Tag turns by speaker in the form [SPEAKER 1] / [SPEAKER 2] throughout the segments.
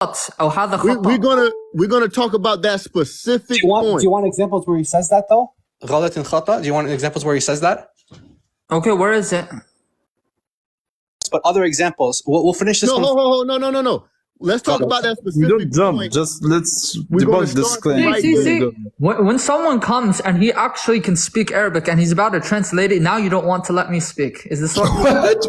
[SPEAKER 1] أو هذا خطأ.
[SPEAKER 2] We're gonna talk about that specific point.
[SPEAKER 3] Do you want examples where he says that though?
[SPEAKER 4] غلط and خطأ. Do you want examples where he says that?
[SPEAKER 1] Okay, where is it?
[SPEAKER 4] But other examples. We'll finish this one.
[SPEAKER 2] No. Let's talk about that specific
[SPEAKER 5] We don't jump.
[SPEAKER 2] point.
[SPEAKER 5] Just let's
[SPEAKER 2] We're gonna
[SPEAKER 5] debunk this
[SPEAKER 2] start
[SPEAKER 5] claim.
[SPEAKER 2] right
[SPEAKER 1] See. When someone comes and he actually can speak Arabic and he's about to translate it, now you don't want to let me speak. Is this what?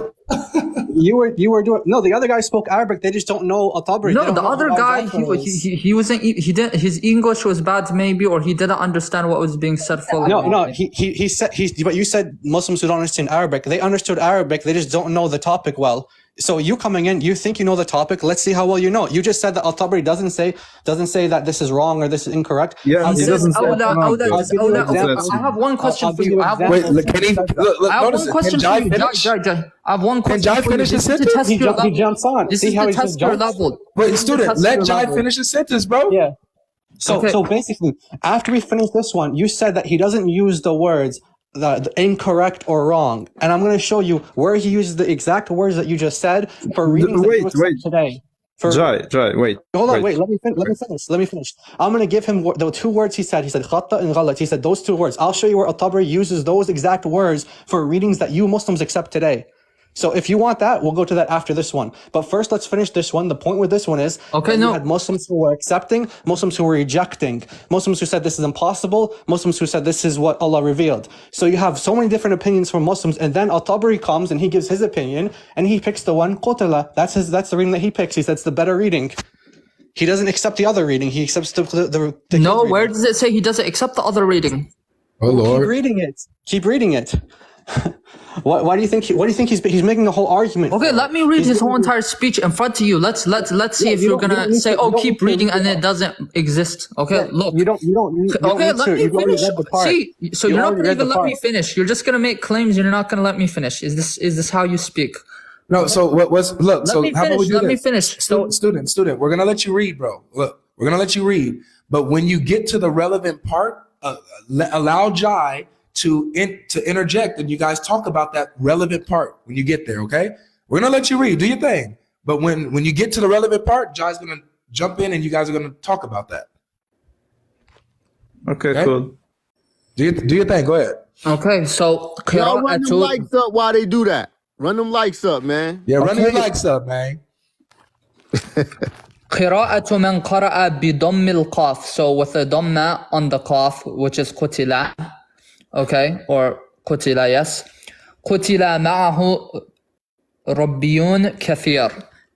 [SPEAKER 4] You were doing no. The other guy spoke Arabic. They just don't know Al-Tabari.
[SPEAKER 1] No, the other guy he wasn't. He didn't. His English was bad, maybe, or he didn't understand what was being said fully.
[SPEAKER 4] No. He said But you said Muslims who don't understand Arabic. They understood Arabic. They just don't know the topic well. So you coming in, you think you know the topic. Let's see how well you know. You just said that Al-Tabari doesn't say that this is wrong or this is incorrect.
[SPEAKER 5] Yeah, he doesn't say
[SPEAKER 1] I have one question for you.
[SPEAKER 6] Wait, can he? Look,
[SPEAKER 1] I have
[SPEAKER 6] notice
[SPEAKER 1] one question
[SPEAKER 6] it. Can
[SPEAKER 1] for you.
[SPEAKER 6] Jai
[SPEAKER 1] I have one question.
[SPEAKER 6] Can Jai finish his sentence?
[SPEAKER 4] He jumps on.
[SPEAKER 1] This
[SPEAKER 4] See
[SPEAKER 1] is
[SPEAKER 4] how
[SPEAKER 1] the
[SPEAKER 4] he just
[SPEAKER 1] test your
[SPEAKER 4] jumps?
[SPEAKER 1] level.
[SPEAKER 6] Wait, student, let Jai finish his sentence, bro.
[SPEAKER 4] Yeah. So
[SPEAKER 1] Okay.
[SPEAKER 4] basically, after we finish this one, you said that he doesn't use the words the incorrect or wrong, and I'm going to show you where he uses the exact words that you just said for readings that you accept today.
[SPEAKER 5] Jai, wait.
[SPEAKER 4] Hold on, wait. Let me finish. I'm going to give him the two words he said. He said khata and ghalat. He said those two words. I'll show you where Al-Tabari uses those exact words for readings that you Muslims accept today. So if you want that, we'll go to that after this one. But first, let's finish this one. The point with this one is you had Muslims who were accepting, Muslims who were rejecting, Muslims who said this is impossible, Muslims who said this is what Allah revealed. So you have so many different opinions from Muslims, and then Al-Tabari comes and he gives his opinion, and he picks the one qutla. That's the reading that he picks. He says it's the better reading. He doesn't accept the other reading. He accepts the
[SPEAKER 1] No,
[SPEAKER 4] reading.
[SPEAKER 1] where does it say he doesn't accept the other reading?
[SPEAKER 6] Oh Lord.
[SPEAKER 4] Keep reading it. Why do you think he's making a whole argument?
[SPEAKER 1] Okay, let me read his whole entire speech in front of you. Let's see if you're gonna say, "Oh, keep reading," and it doesn't exist. Okay, look.
[SPEAKER 4] You don't.
[SPEAKER 1] Okay, let me finish. See, so you're not gonna even let me finish. You're just gonna make claims. You're not gonna let me finish. Is this how you speak?
[SPEAKER 6] No. So what's look? So how about we do
[SPEAKER 1] Let me
[SPEAKER 6] this?
[SPEAKER 1] finish. So,
[SPEAKER 6] Student. We're gonna let you read, bro. Look, we're gonna let you read. But when you get to the relevant part, allow Jai to interject, and you guys talk about that relevant part when you get there. Okay, we're gonna let you read. Do your thing. But when you get to the relevant part, Jai's gonna jump in, and you guys are gonna talk about that.
[SPEAKER 5] Okay, cool.
[SPEAKER 6] Do your thing. Go ahead.
[SPEAKER 1] okay, so
[SPEAKER 2] Y'all run them likes up while they do that. Run them likes up, man.
[SPEAKER 6] Yeah, run your likes up, man.
[SPEAKER 1] قراءة من قرأ بضم القاف. So with a dhamma on the qaf, which is قتل. Okay, or قتل, yes. قتل معه ربيون كثير.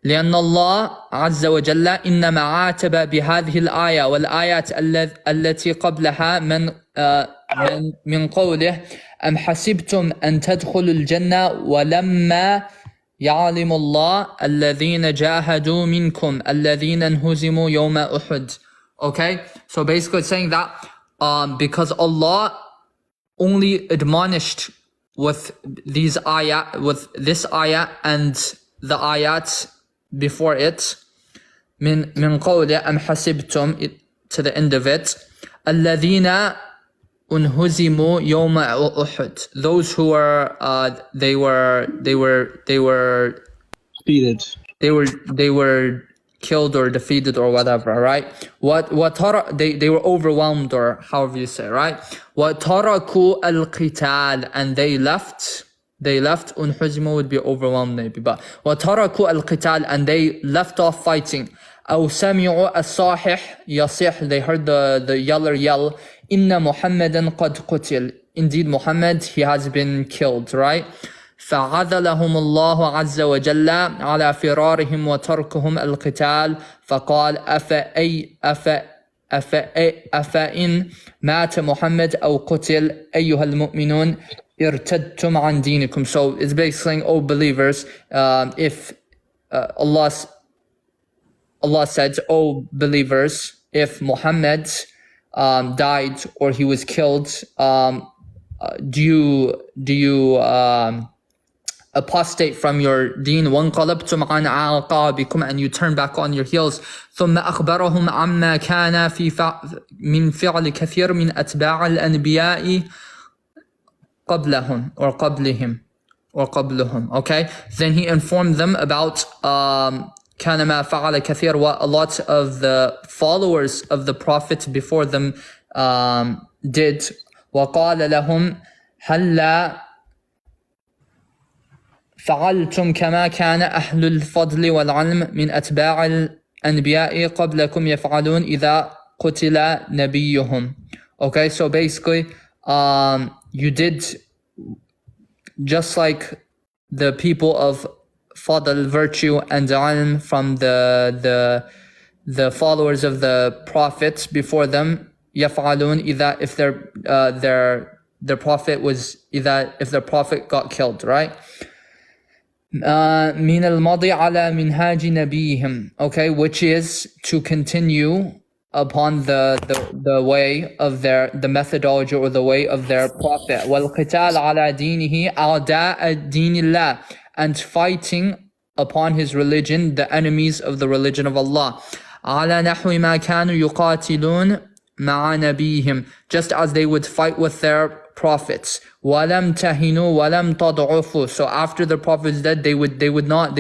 [SPEAKER 1] لأن الله عز وجل إنما عاتب بهذه الآية والآيات التي قبلها من قوله أم حسبتم أن تدخلوا الجنة ولما يعلم الله الذين جاهدوا منكم الذين انهزموا يوم أحد. Okay, so basically it's saying that because Allah only admonished with this ayah and the ayat before it من قوله أم حسبتم to the end of it الذين انهزموا يوم أحد. Those who were they were
[SPEAKER 4] defeated.
[SPEAKER 1] They were killed or defeated or whatever, right? They were overwhelmed, or however you say, right? وَتَرَكُوا الْقِتَالِ, and they left. Unhuzmu would be overwhelmed maybe, but وَتَرَكُوا الْقِتَالِ, and they left off fighting. أو سمعوا الصاحح يصيح, they heard the yeller yell, إن محمدا قد قتل, indeed Muhammad, he has been killed, right? فعذلهم الله عز وجل على فرارهم وتركهم القتال فقال أفإن مات محمد أو قتل أيها المؤمنون ارتدتم عن دينكم. So it's basically saying, oh believers, if Allah said, oh believers, if Muhammad died or he was killed, do you apostate from your deen, وانقلبتم عن عقابكم, and you turn back on your heels. ثم أخبرهم عما كان من فعل كثير من أتباع الأنبياء قبلهم or قبلهم. Okay, then he informed them about كان ما فعل كثير, what a lot of the followers of the Prophet before them did. وقال لهم هلا فعلتم كما كان أهل الفضل والعلم من أتباع الأنبياء قبلكم يفعلون إذا قتل نبيهم. Okay, so basically, you did just like the people of fadl, virtue, and ilm from the followers of the prophets before them. يفعلون إذا if their prophet was if their prophet got killed, right? من الماضي على منهاج نبيهم, okay, which is to continue upon the way of the methodology or the way of their prophet. والقتال على دينه أعداء دين الله, and fighting upon his religion the enemies of the religion of Allah. على نحو ما كانوا يقاتلون مع نبيهم, just as they would fight with their prophets. وَلَمْ تَهِنُوا وَلَمْ تَضْعُفُوا, so after the prophet is dead, they would not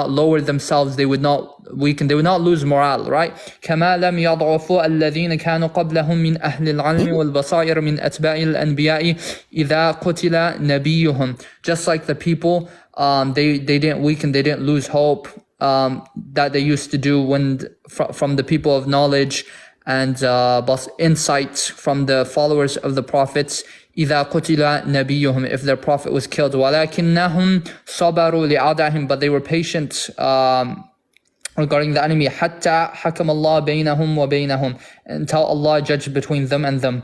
[SPEAKER 1] lower themselves, they would not weaken, they would not lose morale, right? كَمَا لَمْ يَضْعُفُوا الَّذِينَ كَانوا قَبْلَهُم مِّنْ أَهْلِ الْعَلْمِ وَالْبَصَائِرِ مِنْ أَتْبَاعِ الْأَنْبِيَاءِ إِذَا قُتِلَ نَبِيُّهُم, just like the people, they didn't weaken, they didn't lose hope, that they used to do when from the people of knowledge and insight from the followers of the prophets. إذا قتل نبيهم, if their prophet was killed. ولكنهم صبروا لأعدائهم, but they were patient regarding the enemy. حتى حكم الله بينهم وبينهم, until Allah judged between them and them.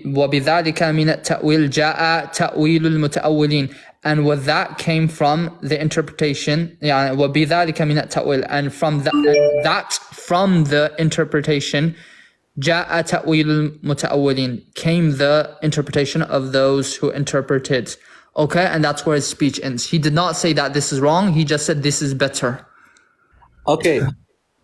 [SPEAKER 1] وبذلك من التأويل جاء تأويل المتأولين, and with that came from the interpretation, يعني وبذلك من التأويل, and from the interpretation جاء تأويل المتأولين, came the interpretation of those who interpreted. Okay, and that's where his speech ends. He did not say that this is wrong, he just said this is better.
[SPEAKER 4] Okay,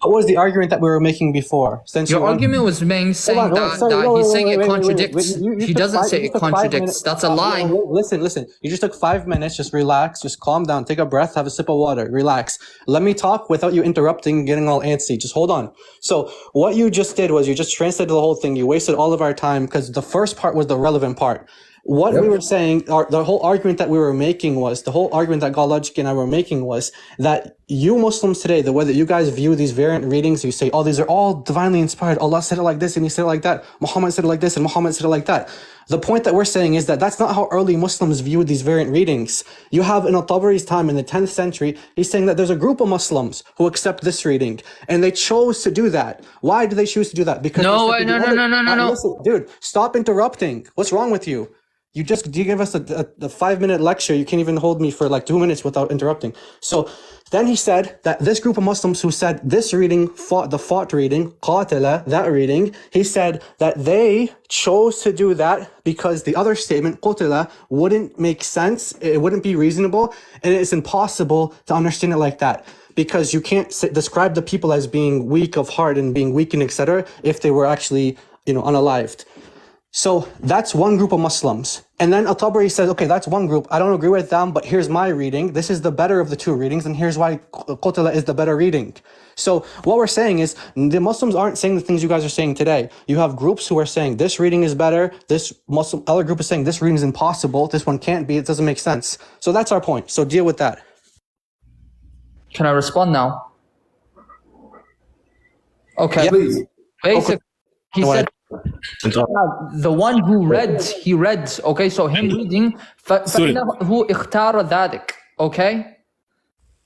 [SPEAKER 4] what was the argument that we were making before? Since
[SPEAKER 1] your argument was saying
[SPEAKER 4] he's
[SPEAKER 1] saying it contradicts. He doesn't say it contradicts. That's a lie.
[SPEAKER 4] Listen. You just took 5 minutes. Just relax. Just calm down. Take a breath. Have a sip of water. Relax. Let me talk without you interrupting, getting all antsy. Just hold on. So what you just did was you just translated the whole thing. You wasted all of our time because the first part was the relevant part. What we were saying, the whole argument that we were making was, the whole argument that GodLogic and I were making was that you Muslims today, the way that you guys view these variant readings, you say, oh, these are all divinely inspired. Allah said it like this and he said it like that. Muhammad said it like this and Muhammad said it like that. The point that we're saying is that that's not how early Muslims viewed these variant readings. You have in al-Tabari's time in the 10th century, he's saying that there's a group of Muslims who accept this reading and they chose to do that. Why do they choose to do that? Because
[SPEAKER 1] no.
[SPEAKER 4] Listen, dude, stop interrupting. What's wrong with you? You gave us a 5-minute lecture. You can't even hold me for like 2 minutes without interrupting. So then he said that this group of Muslims who said this reading, fought reading, qatala, that reading, he said that they chose to do that because the other statement, qutila, wouldn't make sense. It wouldn't be reasonable. And it's impossible to understand it like that. Because you can't describe the people as being weak of heart and being weakened, etc., if they were actually, unalived. So that's one group of Muslims. And then Al-Tabari says, okay, that's one group. I don't agree with them, but here's my reading. This is the better of the two readings, and here's why Qutla is the better reading. So what we're saying is the Muslims aren't saying the things you guys are saying today. You have groups who are saying this reading is better. This Muslim other group is saying this reading is impossible. This one can't be. It doesn't make sense. So that's our point. So deal with that.
[SPEAKER 1] Can I respond now? Okay.
[SPEAKER 6] Yeah, please.
[SPEAKER 1] Basically, he said, the one who read, he read, okay, so him reading, فَإِنَّهُ اِخْتَارَ ذَلِكَ, okay?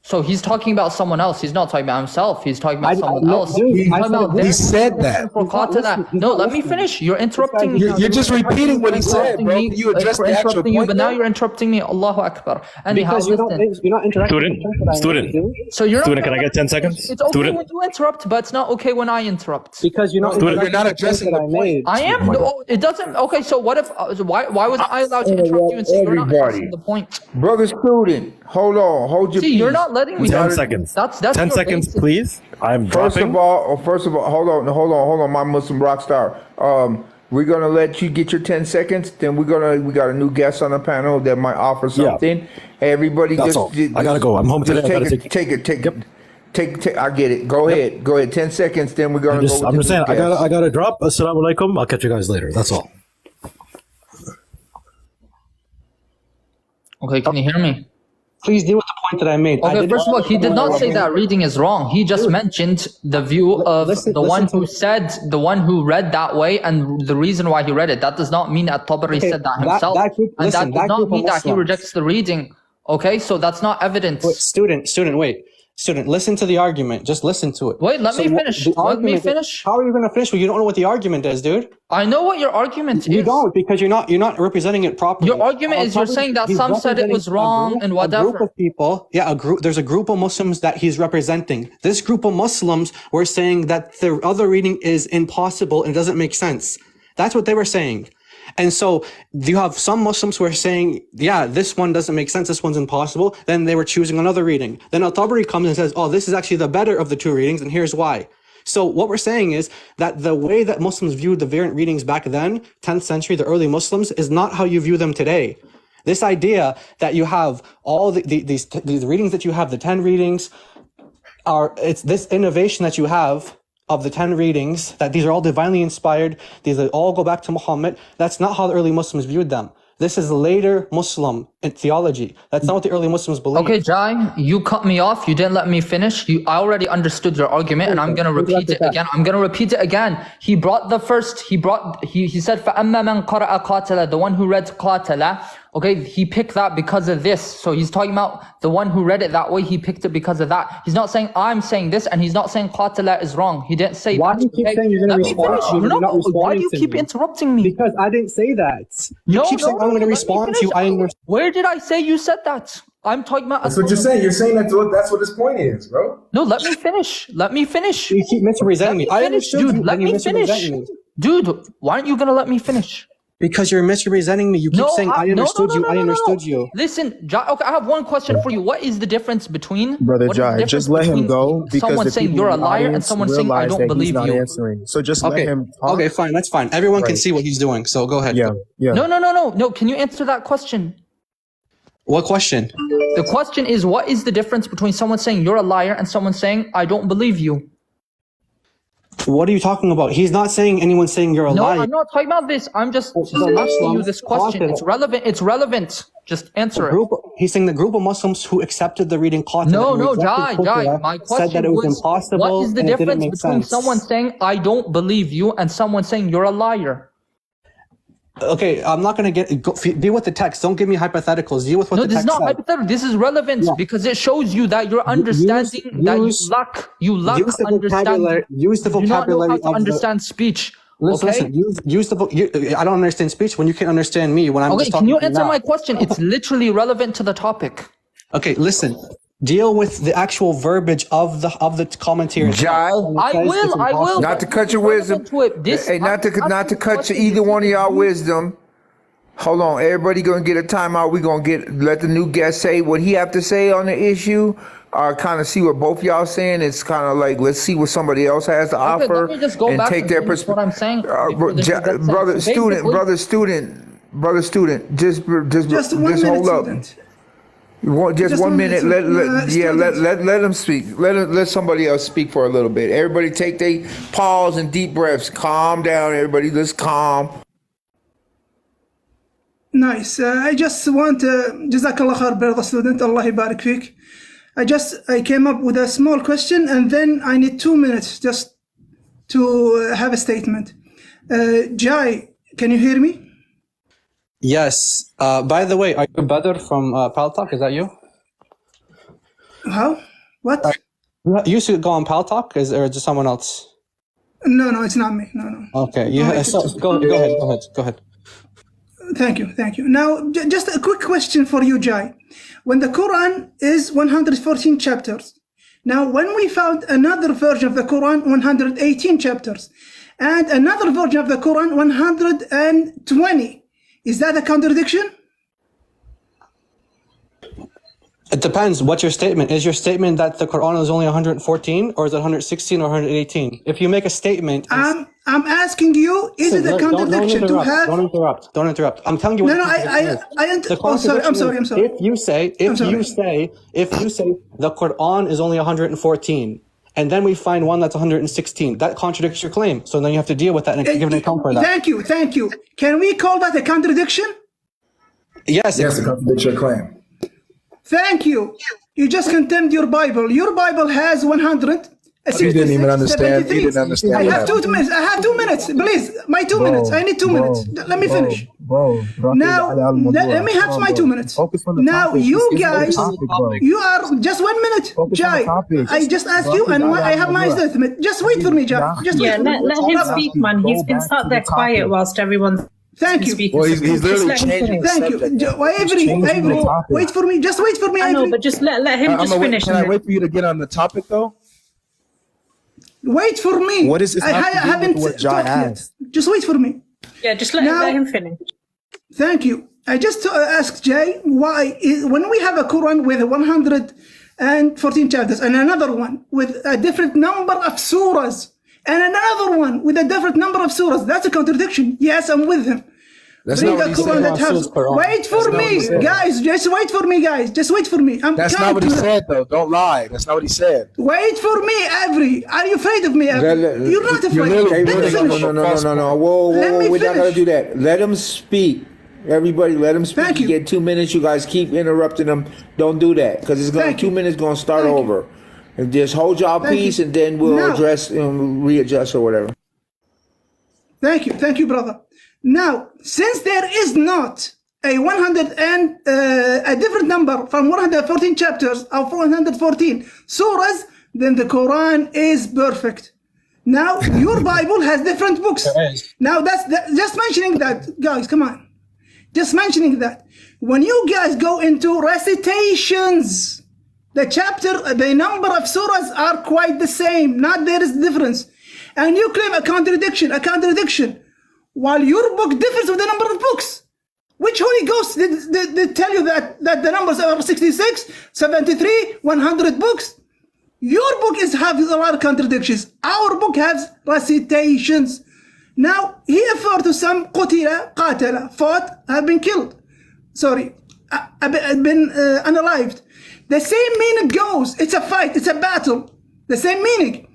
[SPEAKER 1] So he's talking about someone else. He's not talking about himself. He's talking about someone else.
[SPEAKER 6] He said that.
[SPEAKER 1] No, let me finish. You're interrupting me.
[SPEAKER 6] You're just repeating what he said, bro. You addressed the actual point.
[SPEAKER 1] But now you're interrupting me. Allahu Akbar. Anyhow,
[SPEAKER 4] because you're not interacting.
[SPEAKER 7] Student.
[SPEAKER 1] So you're
[SPEAKER 7] Student, can I get 10 seconds?
[SPEAKER 1] It's okay when you interrupt, but it's not okay when I interrupt.
[SPEAKER 4] Because you're not
[SPEAKER 6] addressing the point.
[SPEAKER 1] I am. No, it doesn't. Okay, so what if? Why wasn't I allowed to interrupt you and say you're not addressing the point?
[SPEAKER 8] Brother student, hold on, hold your
[SPEAKER 1] See,
[SPEAKER 8] peace.
[SPEAKER 1] you're not letting me.
[SPEAKER 7] 10 seconds. That's 10 seconds,
[SPEAKER 1] basic.
[SPEAKER 7] please. I'm
[SPEAKER 8] First
[SPEAKER 7] dropping.
[SPEAKER 8] of all, hold on, my Muslim rock star. We're gonna let you get your 10 seconds. Then we got a new guest on the panel that might offer something. Hey, everybody,
[SPEAKER 7] That's all. I gotta go. I'm home today.
[SPEAKER 8] Take it. I get it. Go ahead. 10 seconds. Then we're gonna go.
[SPEAKER 7] I'm just saying. I gotta drop. Assalamu alaikum. I'll catch you guys later. That's all.
[SPEAKER 1] Okay, can you hear me?
[SPEAKER 4] Please deal with the point that I made.
[SPEAKER 1] Okay, first of all, he did not say that reading is wrong. He just mentioned the view of the one who read that way and the reason why he read it. That does not mean that Tabari said that himself. That does not mean that he rejects the reading. Okay, so that's not evidence.
[SPEAKER 4] Wait, student, listen to the argument. Just listen to it.
[SPEAKER 1] Wait, let me finish. Let me finish.
[SPEAKER 4] How are you going to finish when you don't know what the argument is, dude?
[SPEAKER 1] I know what your argument is.
[SPEAKER 4] You don't, because you're not representing it properly.
[SPEAKER 1] Your argument is you're saying that some said it was wrong and whatever.
[SPEAKER 4] A group of people, there's a group of Muslims that he's representing. This group of Muslims were saying that the other reading is impossible and doesn't make sense. That's what they were saying. And so you have some Muslims who are saying, yeah, this one doesn't make sense, this one's impossible. Then they were choosing another reading. Then Al-Tabari comes and says, oh, this is actually the better of the two readings, and here's why. So what we're saying is that the way that Muslims viewed the variant readings back then, 10th century, the early Muslims, is not how you view them today. This idea that you have all these readings that you have, the 10 readings, it's this innovation that you have of the 10 readings, that these are all divinely inspired, these all go back to Muhammad. That's not how the early Muslims viewed them. This is later Muslim theology. That's not what the early Muslims believe.
[SPEAKER 1] Okay, Jai, you cut me off. You didn't let me finish. I already understood your argument, and I'm going to repeat it again. He brought the first, he said, فَأَمَّا مَنْ قَرَأَ قَاتَلَ, the one who read قَاتَلَ. Okay, he picked that because of this. So he's talking about the one who read it that way. He picked it because of that. He's not saying I'm saying this, and he's not saying qatala is wrong. He didn't say
[SPEAKER 4] why that. Why do you keep saying you're going to respond?
[SPEAKER 1] Why do you keep interrupting me?
[SPEAKER 4] Because I didn't say that. You keep saying I'm going to respond to you. I understand.
[SPEAKER 1] Where did I say you said that? I'm talking about.
[SPEAKER 6] That's what you're saying. You're saying that's what his point is, bro.
[SPEAKER 1] No, let me finish.
[SPEAKER 4] You keep misrepresenting me. I understood you.
[SPEAKER 1] Let me finish. Dude, why aren't you going to let me finish?
[SPEAKER 4] Because you're misrepresenting me. You keep saying I understood you. I understood you.
[SPEAKER 1] Listen, Jai, okay, I have one question for you. What is the difference between
[SPEAKER 9] Brother Jai? Just let him go, because
[SPEAKER 1] someone saying you're a liar and someone saying I don't believe you.
[SPEAKER 9] Answering. So just let him talk.
[SPEAKER 4] Okay, fine. That's fine. Everyone can see what he's doing. So go ahead.
[SPEAKER 9] Yeah.
[SPEAKER 1] No. Can you answer that question?
[SPEAKER 4] What question?
[SPEAKER 1] The question is, what is the difference between someone saying you're a liar and someone saying I don't believe you?
[SPEAKER 4] What are you talking about? He's not saying anyone's saying you're a liar.
[SPEAKER 1] No, I'm not talking about this. I'm just asking you this question. It's relevant. Just answer it.
[SPEAKER 4] He's saying the group of Muslims who accepted the reading Qatala.
[SPEAKER 1] No, Jai. My question
[SPEAKER 4] said that it was impossible.
[SPEAKER 1] What is the difference between someone saying I don't believe you and someone saying you're a liar?
[SPEAKER 4] Okay, I'm not going to deal with the text. Don't give me hypotheticals. Deal with what the text said. No, this is not hypothetical.
[SPEAKER 1] This is relevant because it shows you that you're understanding, you lack understanding.
[SPEAKER 4] Use the vocabulary.
[SPEAKER 1] You do not know how to understand speech.
[SPEAKER 4] Listen, use the I don't understand speech when you can't understand me when I'm just talking.
[SPEAKER 1] Can you answer my question? It's literally relevant to the topic.
[SPEAKER 4] Okay, listen. Deal with the actual verbiage of the commentary.
[SPEAKER 8] Jai,
[SPEAKER 1] I will.
[SPEAKER 8] Not to cut your wisdom. Hey, not to cut either one of y'all wisdom. Hold on, everybody gonna get a timeout. We gonna let the new guest say what he have to say on the issue, or kind of see what both y'all saying. It's kind of like, let's see what somebody else has to offer and take their perspective.
[SPEAKER 1] What I'm saying,
[SPEAKER 8] brother student, just hold up. Just 1 minute. Let him speak. Let somebody else speak for a little bit. Everybody take their pause and deep breaths. Calm down, everybody. Let's calm.
[SPEAKER 10] Nice. I just want Jazakallah khair, brother student. Allah yabarak fik. I came up with a small question, and then I need 2 minutes just to have a statement. Jai, can you hear me?
[SPEAKER 4] Yes. By the way, are you Badr from Paltalk? Is that you?
[SPEAKER 10] How? What?
[SPEAKER 4] You used to go on Paltalk, or just someone else?
[SPEAKER 10] No, it's not me. No.
[SPEAKER 4] Okay. Go ahead.
[SPEAKER 10] Thank you. Now, just a quick question for you, Jai. When the Quran is 114 chapters, now when we found another version of the Quran, 118 chapters, and another version of the Quran, 120, is that a contradiction?
[SPEAKER 4] It depends. What's your statement? Is your statement that the Quran is only 114, or is it 116 or 118? If you make a statement,
[SPEAKER 10] I'm asking you, is it a contradiction to have?
[SPEAKER 4] Don't interrupt. I'm telling you.
[SPEAKER 10] No, I'm sorry.
[SPEAKER 4] If you say the Quran is only 114, and then we find one that's 116, that contradicts your claim. So then you have to deal with that and give an account for that.
[SPEAKER 10] Thank you. Can we call that a contradiction?
[SPEAKER 4] Yes.
[SPEAKER 6] Yes, it contradicts your claim.
[SPEAKER 10] Thank you. You just condemned your Bible. Your Bible has 100.
[SPEAKER 6] He didn't even understand. He didn't understand.
[SPEAKER 10] I have 2 minutes. I have 2 minutes. Please, my 2 minutes. I need 2 minutes. Let me finish. Now, let me have my 2 minutes. Now, you guys, you are just 1 minute. Jai, I just asked you, and I have my statement. Just wait for me, Jai. Just wait.
[SPEAKER 11] Let him speak, man. He's been sat there quiet whilst everyone's.
[SPEAKER 10] Thank you.
[SPEAKER 6] Well, he's literally changing.
[SPEAKER 10] Thank you. Avery, wait for me. Just wait for me,
[SPEAKER 11] I know,
[SPEAKER 10] Avery.
[SPEAKER 11] but just let him just finish.
[SPEAKER 6] Can I wait for you to get on the topic, though?
[SPEAKER 10] Wait for me.
[SPEAKER 9] What is this?
[SPEAKER 10] I haven't
[SPEAKER 9] what Jai
[SPEAKER 10] talked yet.
[SPEAKER 9] asked?
[SPEAKER 10] Just wait for me.
[SPEAKER 11] Yeah, just let him finish.
[SPEAKER 10] Thank you. I just asked Jay why when we have a Quran with 114 chapters and another one with a different number of surahs and another one with a different number of surahs, that's a contradiction. Yes, I'm with him.
[SPEAKER 6] That's
[SPEAKER 10] Bring
[SPEAKER 6] not
[SPEAKER 10] a
[SPEAKER 6] what he
[SPEAKER 10] Quran
[SPEAKER 6] said.
[SPEAKER 10] that has. Wait for me, guys. Just wait for me, guys. Just wait for me.
[SPEAKER 6] That's not what he said, though. Don't lie. That's not what he said.
[SPEAKER 10] Wait for me, Avery. Are you afraid of me, Avery? You're not afraid. Let me finish.
[SPEAKER 8] No. Whoa. We're not going to do that. Let him speak. Everybody, let him speak.
[SPEAKER 10] Thank you.
[SPEAKER 8] You get 2 minutes. You guys keep interrupting him. Don't do that, because it's going 2 minutes going to start over. And just hold y'all peace, and then we'll address and readjust or whatever.
[SPEAKER 10] Thank you, brother. Now, since there is not a 100 and a different number from 114 chapters or 414 surahs, then the Quran is perfect. Now, your Bible has different books. Now, just mentioning that, guys, come on. Just mentioning that. When you guys go into recitations, the number of surahs are quite the same. Not there is difference. And you claim a contradiction. While your book differs with the number of books. Which Holy Ghost did tell you that the numbers are 66, 73, 100 books? Your book has a lot of contradictions. Our book has recitations. Now, he referred to some qatala, fought, have been killed. Sorry, have been unalived. The same meaning goes. It's a fight, it's a battle. The same meaning.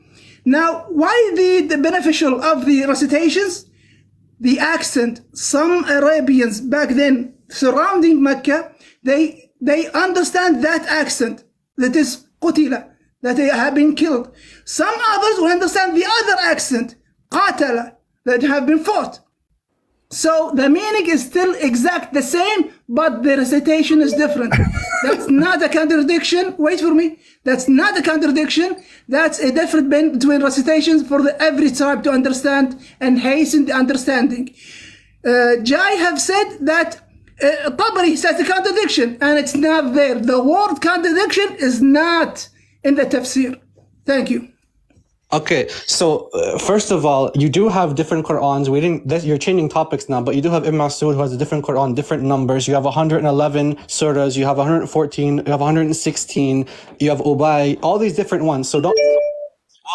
[SPEAKER 10] Now, why the beneficial of the recitations? The accent. Some Arabians back then surrounding Mecca, they understand that accent. That is qutila, that they have been killed. Some others will understand the other accent, qatala, that have been fought. So the meaning is still exact the same, but the recitation is different. That's not a contradiction. Wait for me. That's not a contradiction. That's a difference between recitations for every tribe to understand and hasten the understanding. Jai have said that Tabari says a contradiction, and it's not there. The word contradiction is not in the tafsir. Thank you.
[SPEAKER 4] Okay, so first of all, you do have different Qur'ans. You're changing topics now, but you do have Ibn Mas'ud who has a different Qur'an, different numbers. You have 111 surahs, you have 114, you have 116, you have Ubay, all these different ones. So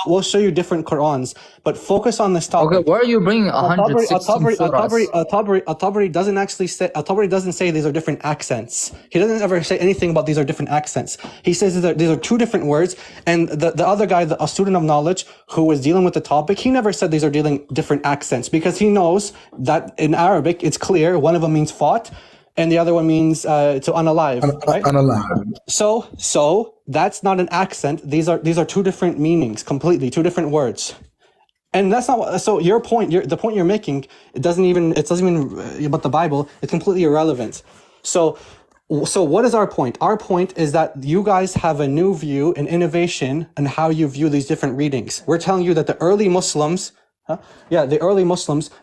[SPEAKER 4] we'll show you different Qur'ans, but focus on this topic.
[SPEAKER 1] Okay, where are you bringing 116
[SPEAKER 4] Tabari doesn't actually say. Tabari doesn't say these are different accents. He doesn't ever say anything about these are different accents. He says that these are two different words. And the other guy, a student of knowledge who was dealing with the topic, he never said these are dealing different accents, because he knows that in Arabic it's clear one of them means fought, and the other one means to unalive, right?
[SPEAKER 6] Unalive.
[SPEAKER 4] So that's not an accent. These are two different meanings, completely two different words. And that's not what, so your point, the point you're making, it doesn't even about the Bible, it's completely irrelevant. So what is our point? Our point is that you guys have a new view, an innovation, and how you view these different readings. We're telling you that the early Muslims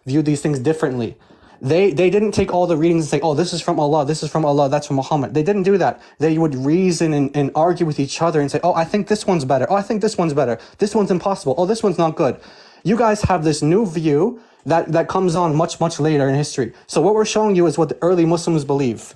[SPEAKER 4] view these things differently. They didn't take all the readings and say, oh, this is from Allah, that's from Muhammad. They didn't do that. They would reason and argue with each other and say, oh, I think this one's better. Oh, I think this one's better. This one's impossible. Oh, this one's not good. You guys have this new view that comes on much, much later in history. So what we're showing you is what the early Muslims believe.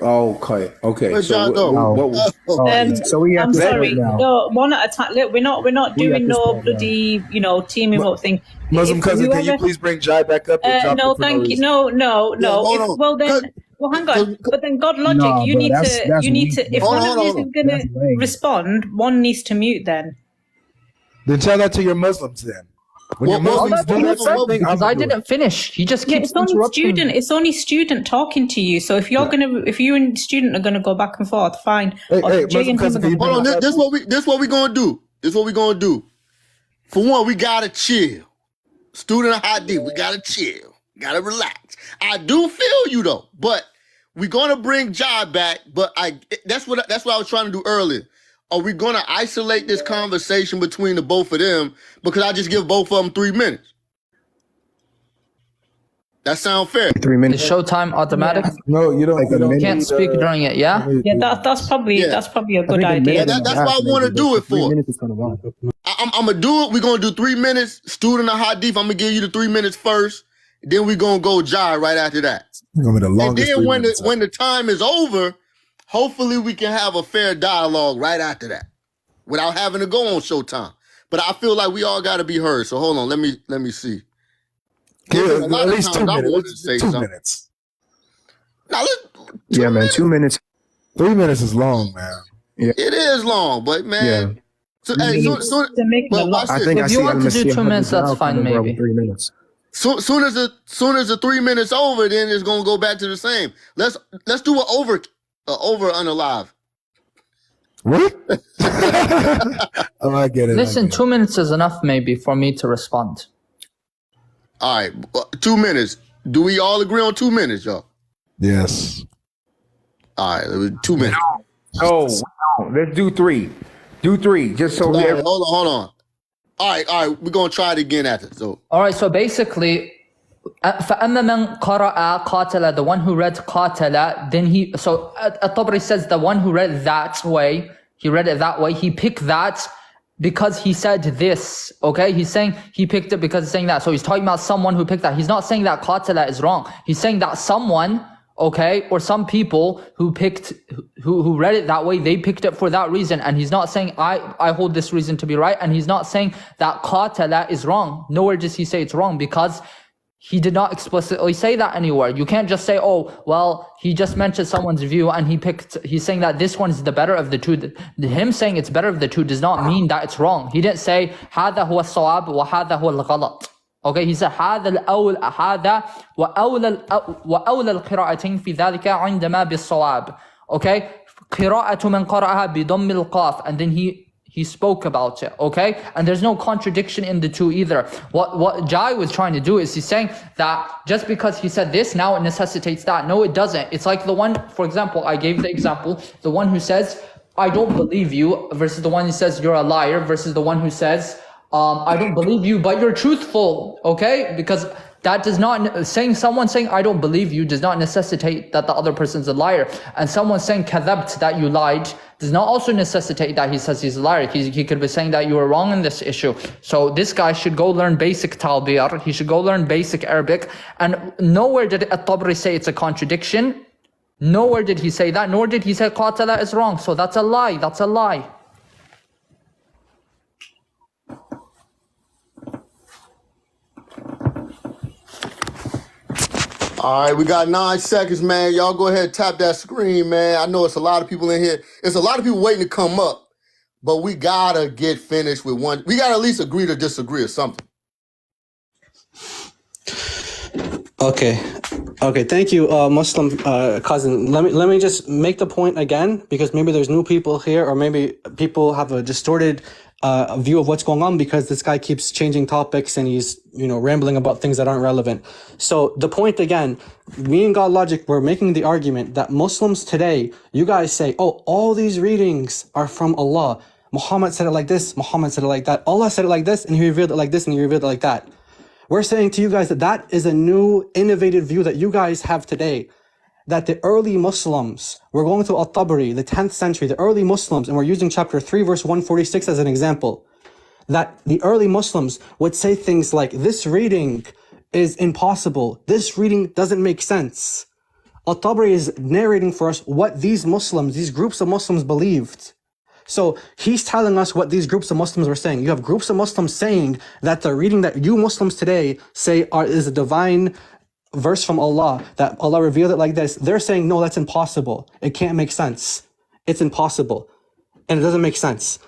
[SPEAKER 8] Okay.
[SPEAKER 2] Where's
[SPEAKER 8] So
[SPEAKER 2] y'all go?
[SPEAKER 9] So we have
[SPEAKER 11] I'm
[SPEAKER 9] to
[SPEAKER 11] sorry.
[SPEAKER 9] vote now.
[SPEAKER 11] No, one at a time. Look, we're not doing no bloody, teaming up thing.
[SPEAKER 6] Muslim
[SPEAKER 11] If
[SPEAKER 6] cousin, can you
[SPEAKER 11] whoever-
[SPEAKER 6] please bring Jai back up? They dropped
[SPEAKER 11] no,
[SPEAKER 6] it for no
[SPEAKER 11] thank you.
[SPEAKER 6] reason.
[SPEAKER 11] No.
[SPEAKER 2] hold on.
[SPEAKER 11] Well then, hang on. But then, GodLogic,
[SPEAKER 9] No,
[SPEAKER 11] you
[SPEAKER 9] bro,
[SPEAKER 11] need
[SPEAKER 9] that's
[SPEAKER 11] to. You need
[SPEAKER 9] weak,
[SPEAKER 11] to. If
[SPEAKER 9] bro.
[SPEAKER 11] one
[SPEAKER 2] Hold
[SPEAKER 11] of you
[SPEAKER 2] on.
[SPEAKER 11] is gonna
[SPEAKER 9] That's lame.
[SPEAKER 11] respond, one needs to mute. Then.
[SPEAKER 6] Then tell that to your Muslims then. When your
[SPEAKER 2] Well,
[SPEAKER 6] Muslims do that,
[SPEAKER 2] well,
[SPEAKER 1] Because I didn't finish. He just
[SPEAKER 11] Yeah,
[SPEAKER 1] keeps
[SPEAKER 11] it's only
[SPEAKER 1] interrupting.
[SPEAKER 11] student. It's only student talking to you. So if if you and student are gonna go back and forth, fine.
[SPEAKER 6] Hey,
[SPEAKER 11] Or
[SPEAKER 6] hey,
[SPEAKER 11] Jay
[SPEAKER 6] Muslim
[SPEAKER 11] and him
[SPEAKER 6] cousin,
[SPEAKER 11] are
[SPEAKER 6] can you
[SPEAKER 11] gonna-
[SPEAKER 2] Hold on. This what we gonna do. This what we gonna do. For one, we gotta chill. Student of Hadith, we gotta chill. Gotta relax. I do feel you though, but we're gonna bring Jai back. But that's what I was trying to do earlier. Are we gonna isolate this conversation between the both of them? Because I just give both of them 3 minutes. That sound fair?
[SPEAKER 9] 3
[SPEAKER 1] Is
[SPEAKER 9] minutes.
[SPEAKER 1] showtime automatic?
[SPEAKER 6] No, you don't.
[SPEAKER 9] Like a
[SPEAKER 6] You don't
[SPEAKER 9] minute.
[SPEAKER 1] Can't speak during it, yeah?
[SPEAKER 11] Yeah, that's probably a good idea.
[SPEAKER 2] That's why I want to do it for.
[SPEAKER 9] 3 minutes is gonna run.
[SPEAKER 2] I'm gonna do it. We're gonna do 3 minutes. Student of Hadith, I'm gonna give you the 3 minutes first. Then we're gonna go Jai right after that.
[SPEAKER 6] It's gonna be the
[SPEAKER 2] And
[SPEAKER 6] longest.
[SPEAKER 2] then
[SPEAKER 6] 3
[SPEAKER 2] when
[SPEAKER 6] minutes.
[SPEAKER 2] the time is over, hopefully we can have a fair dialogue right after that, without having to go on Showtime. But I feel like we all got to be heard. So hold on, let me see.
[SPEAKER 6] Yeah,
[SPEAKER 2] A lot
[SPEAKER 6] at
[SPEAKER 2] of
[SPEAKER 6] least 2
[SPEAKER 2] times I wanted to
[SPEAKER 6] minutes.
[SPEAKER 2] say
[SPEAKER 6] 2
[SPEAKER 2] something.
[SPEAKER 6] minutes.
[SPEAKER 2] Now
[SPEAKER 9] Yeah, man. 2 minutes.
[SPEAKER 6] 3 minutes is long, man.
[SPEAKER 2] it is long, but man. So, hey, but watch
[SPEAKER 9] I
[SPEAKER 2] this.
[SPEAKER 9] think I
[SPEAKER 1] If
[SPEAKER 9] see
[SPEAKER 1] you want to do
[SPEAKER 9] Al-Masih
[SPEAKER 1] 2 minutes, that's
[SPEAKER 9] Al-Masih
[SPEAKER 1] fine,
[SPEAKER 9] bro,
[SPEAKER 1] maybe.
[SPEAKER 9] 3 minutes.
[SPEAKER 2] Soon as the 3 minutes over, then it's gonna go back to the same. Let's do an over unalive.
[SPEAKER 6] What? Oh, I get it.
[SPEAKER 1] Listen, 2 minutes is enough maybe for me to respond.
[SPEAKER 2] All right, 2 minutes. Do we all agree on 2 minutes, y'all?
[SPEAKER 6] Yes.
[SPEAKER 2] All right, it was 2 minutes.
[SPEAKER 8] No, let's do 3. Do 3, just so
[SPEAKER 2] All right,
[SPEAKER 8] we.
[SPEAKER 2] hold on. All right, we're gonna try it again after. So
[SPEAKER 1] Alright, so basically, فَأَمَّا مَنْ قَرَأَ قَاتَلَ, the one who read قَاتَلَ, then so At-Tabari says the one who read that way, he read it that way, he picked that because he said this, okay? He's saying he picked it because he's saying that. So he's talking about someone who picked that. He's not saying that قَاتَلَ is wrong. He's saying that someone, okay, or some people who read it that way, they picked it for that reason. And he's not saying I hold this reason to be right, and he's not saying that qatala is wrong. Nowhere does he say it's wrong, because he did not explicitly say that anywhere. You can't just say, oh, well, he just mentioned someone's view and he's saying that this one is the better of the two. Him saying it's better of the two does not mean that it's wrong. He didn't say هذا هو الصواب وهذا هو الغلط. Okay, he said هذا وأولى القراءتين في ذلك عندما بالصواب. Okay, قراءة من قرأها بضم القاف, and then he spoke about it. Okay, and there's no contradiction in the two either. What Jai was trying to do is he's saying that just because he said this, now it necessitates that. No, it doesn't. It's like the one, for example, I gave the example, the one who says I don't believe you versus the one who says you're a liar versus the one who says I don't believe you, but you're truthful, okay? Because that does not, someone saying I don't believe you does not necessitate that the other person's a liar. And someone saying kadhabt, that you lied, does not also necessitate that he says he's a liar. He could be saying that you were wrong in this issue. So this guy should go learn basic talbiyar, he should go learn basic Arabic, and nowhere did At-Tabari say it's a contradiction. Nowhere did he say that, nor did he say qatala is wrong. So that's a lie, that's a lie.
[SPEAKER 2] all right, we got 9 seconds, man. Y'all go ahead and tap that screen, man. I know it's a lot of people in here. It's a lot of people waiting to come up, but we gotta get finished with one. We gotta at least agree to disagree or something.
[SPEAKER 4] Okay, thank you, Muslim cousin. Let me just make the point again, because maybe there's new people here, or maybe people have a distorted view of what's going on because this guy keeps changing topics and he's rambling about things that aren't relevant. So the point again, me and GodLogic, we're making the argument that Muslims today, you guys say, oh, all these readings are from Allah. Muhammad said it like this, Muhammad said it like that. Allah said it like this, and he revealed it like this, and he revealed it like that. We're saying to you guys that that is a new, innovative view that you guys have today. That the early Muslims, we're going to At-Tabari, the 10th century, the early Muslims, and we're using chapter 3, verse 146 as an example, that the early Muslims would say things like, this reading is impossible. This reading doesn't make sense. Al-Tabari is narrating for us what these groups of Muslims believed. So he's telling us what these groups of Muslims were saying. You have groups of Muslims saying that the reading that you Muslims today say is a divine verse from Allah, that Allah revealed it like this. They're saying, no, that's impossible. It can't make sense. It's impossible. And it doesn't make sense.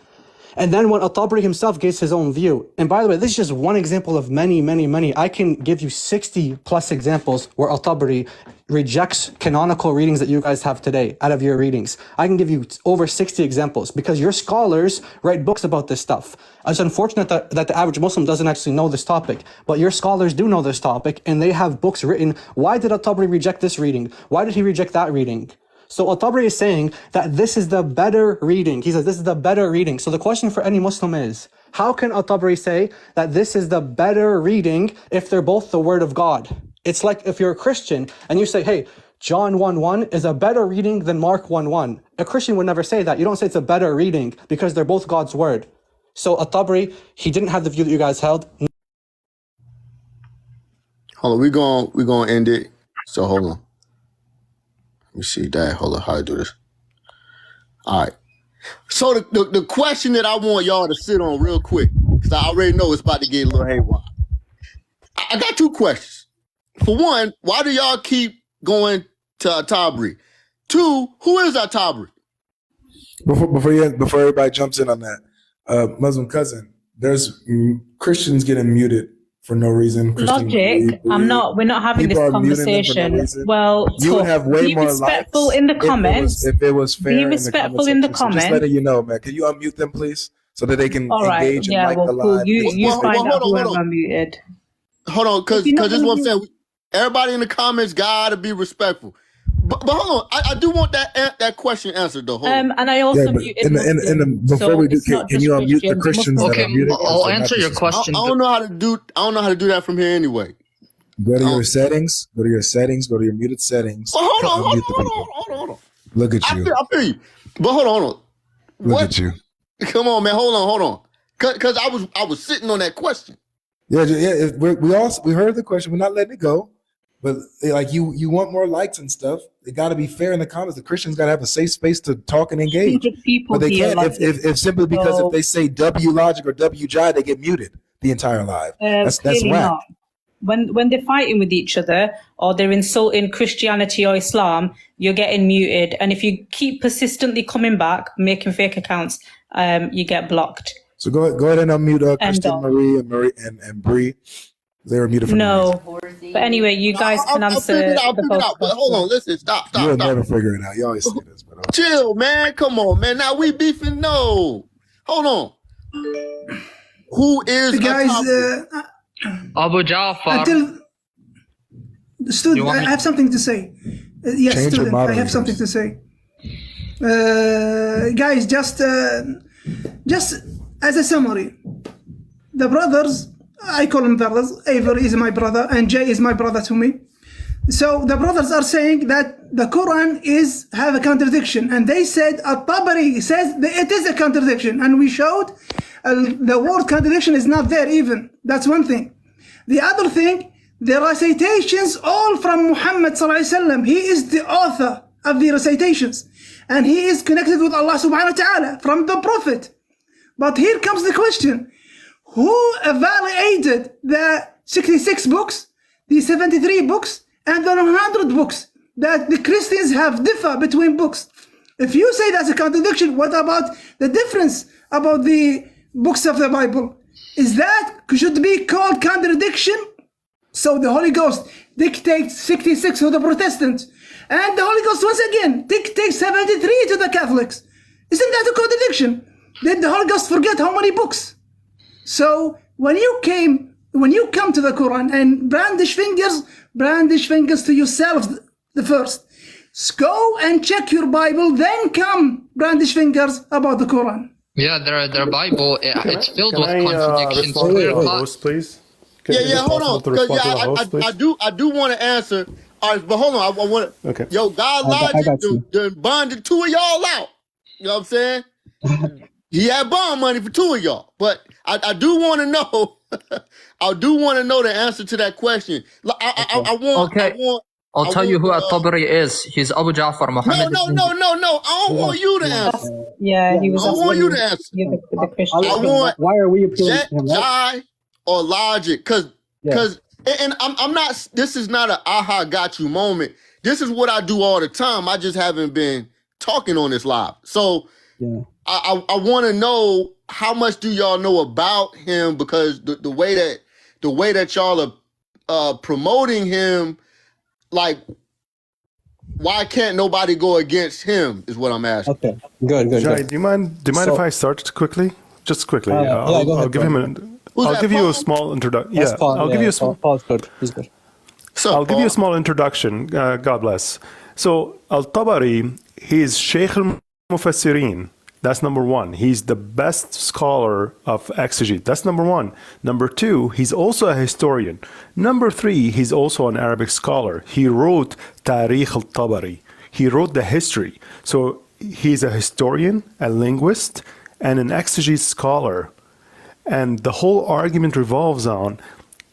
[SPEAKER 4] And then when Al-Tabari himself gives his own view, and by the way, this is just one example of many, many, many. I can give you 60 plus examples where Al-Tabari rejects canonical readings that you guys have today out of your readings. I can give you over 60 examples because your scholars write books about this stuff. It's unfortunate that the average Muslim doesn't actually know this topic, but your scholars do know this topic and they have books written. Why did Al-Tabari reject this reading? Why did he reject that reading? So Al-Tabari is saying that this is the better reading. He says this is the better reading. So the question for any Muslim is, how can Al-Tabari say that this is the better reading if they're both the word of God? It's like if you're a Christian and you say, hey, John 1:1 is a better reading than Mark 1:1. A Christian would never say that. You don't say it's a better reading because they're both God's word. So Al-Tabari, he didn't have the view that you guys held.
[SPEAKER 2] Hold on, we're gonna end it. So hold on. Let me see that. Hold on, how to do this. All right. So the question that I want y'all to sit on real quick, because I already know it's about to get a little haywire. I got two questions. For one, why do y'all keep going to Al-Tabari? Two, who is Al-Tabari?
[SPEAKER 6] Before everybody jumps in on that, Muslim cousin, there's Christians getting muted for no reason.
[SPEAKER 11] Logic, we're not having this conversation. Well,
[SPEAKER 6] you would have way
[SPEAKER 11] be
[SPEAKER 6] more
[SPEAKER 11] respectful
[SPEAKER 6] likes
[SPEAKER 11] in the comments.
[SPEAKER 6] if it was fair.
[SPEAKER 11] Be respectful in the comments.
[SPEAKER 6] Just letting you know, man. Can you unmute them, please, so that they can engage and like the live?
[SPEAKER 11] You find out whoever muted.
[SPEAKER 2] Hold on, because this is what I'm saying. Everybody in the comments gotta be respectful. But hold on, I do want that question answered though. Hold on.
[SPEAKER 11] And I also muted.
[SPEAKER 6] Before we do, can you unmute the Christians that are muted?
[SPEAKER 1] I'll answer your question.
[SPEAKER 2] I don't know how to do that from here anyway.
[SPEAKER 6] Go to your settings. Go to your muted settings.
[SPEAKER 2] Hold on.
[SPEAKER 6] Look at you.
[SPEAKER 2] I feel you. But hold on.
[SPEAKER 6] Look at you.
[SPEAKER 2] Come on, man. Hold on. Because I was sitting on that question.
[SPEAKER 6] Yeah. We heard the question. We're not letting it go. But like you want more likes and stuff. They got to be fair in the comments. The Christians got to have a safe space to talk and engage. But they can't if simply because if they say WLogic or WJai, they get muted the entire live. That's whack.
[SPEAKER 11] Not. When they're fighting with each other or they're insulting Christianity or Islam, you're getting muted. And if you keep persistently coming back, making fake accounts, you get blocked.
[SPEAKER 6] So go ahead and unmute Christian Marie and Bree. They were muted from
[SPEAKER 11] But anyway, you guys can answer.
[SPEAKER 2] I'll figure it out. But hold on, listen, stop.
[SPEAKER 6] You'll never figure it out. You always say this, but
[SPEAKER 2] chill, man. Come on, man. Now we beefing. No, hold on. Who is
[SPEAKER 10] the guys?
[SPEAKER 1] Abu Ja'far.
[SPEAKER 10] Student, I have something to say. Yes,
[SPEAKER 6] Change
[SPEAKER 10] student, I have something to say. Guys, just as a summary, the brothers. I call them brothers. Avery is my brother and Jay is my brother to me. So the brothers are saying that the Quran have a contradiction, and they said Al-Tabari says that it is a contradiction, and we showed the word contradiction is not there even. That's one thing. The other thing, the recitations all from Muhammad sallallahu alaihi wasallam. He is the author of the recitations, and he is connected with Allah subhanahu wa ta'ala from the Prophet. But here comes the question. Who evaluated the 66 books, the 73 books, and the 100 books that the Christians have differ between books? If you say that's a contradiction, what about the difference about the books of the Bible? Is that should be called contradiction? So the Holy Ghost dictates 66 to the Protestants, and the Holy Ghost once again dictates 73 to the Catholics. Isn't that a contradiction? Did the Holy Ghost forget how many books? So when you come to the Quran and brandish fingers to yourselves the first. Go and check your Bible, then come brandish fingers about the Quran.
[SPEAKER 1] Yeah, their Bible, it's filled with contradictions.
[SPEAKER 7] Host, please.
[SPEAKER 2] Hold on. I do want to answer. All right, but hold on. I want to.
[SPEAKER 3] Okay.
[SPEAKER 2] Yo, GodLogic done bonded two of y'all out. You know what I'm saying? He had bond money for two of y'all, but I do want to know. I do want to know the answer to that question. I want
[SPEAKER 1] I'll tell you who At-Tabari is. He's Abu Ja'far Muhammad.
[SPEAKER 2] No. I don't want you to answer.
[SPEAKER 11] Yeah, he was.
[SPEAKER 2] I don't want you to answer.
[SPEAKER 11] The Christian.
[SPEAKER 2] I want
[SPEAKER 3] Why are we appealing
[SPEAKER 2] Jet,
[SPEAKER 3] to him? Right?
[SPEAKER 2] Jai, or Logic, because and I'm not. This is not a aha got you moment. This is what I do all the time. I just haven't been talking on this live. So I want to know, how much do y'all know about him? Because the way that y'all are promoting him, like, why can't nobody go against him? Is what I'm asking.
[SPEAKER 3] Okay, good.
[SPEAKER 7] Jai, do you mind if I start quickly? Just quickly.
[SPEAKER 3] go ahead,
[SPEAKER 7] I'll give him I'll give you a small introduction. Yeah, I'll give you a small.
[SPEAKER 3] Paul's good. He's good.
[SPEAKER 2] So,
[SPEAKER 7] I'll give you a small introduction. God bless. So Al-Tabari, he's Sheikh al-Mufassirin. That's number one. He's the best scholar of exegete. That's number one. Number two, he's also a historian. Number three, he's also an Arabic scholar. He wrote Tarikh al-Tabari. He wrote the history. So he's a historian, a linguist, and an exegete scholar. And the whole argument revolves on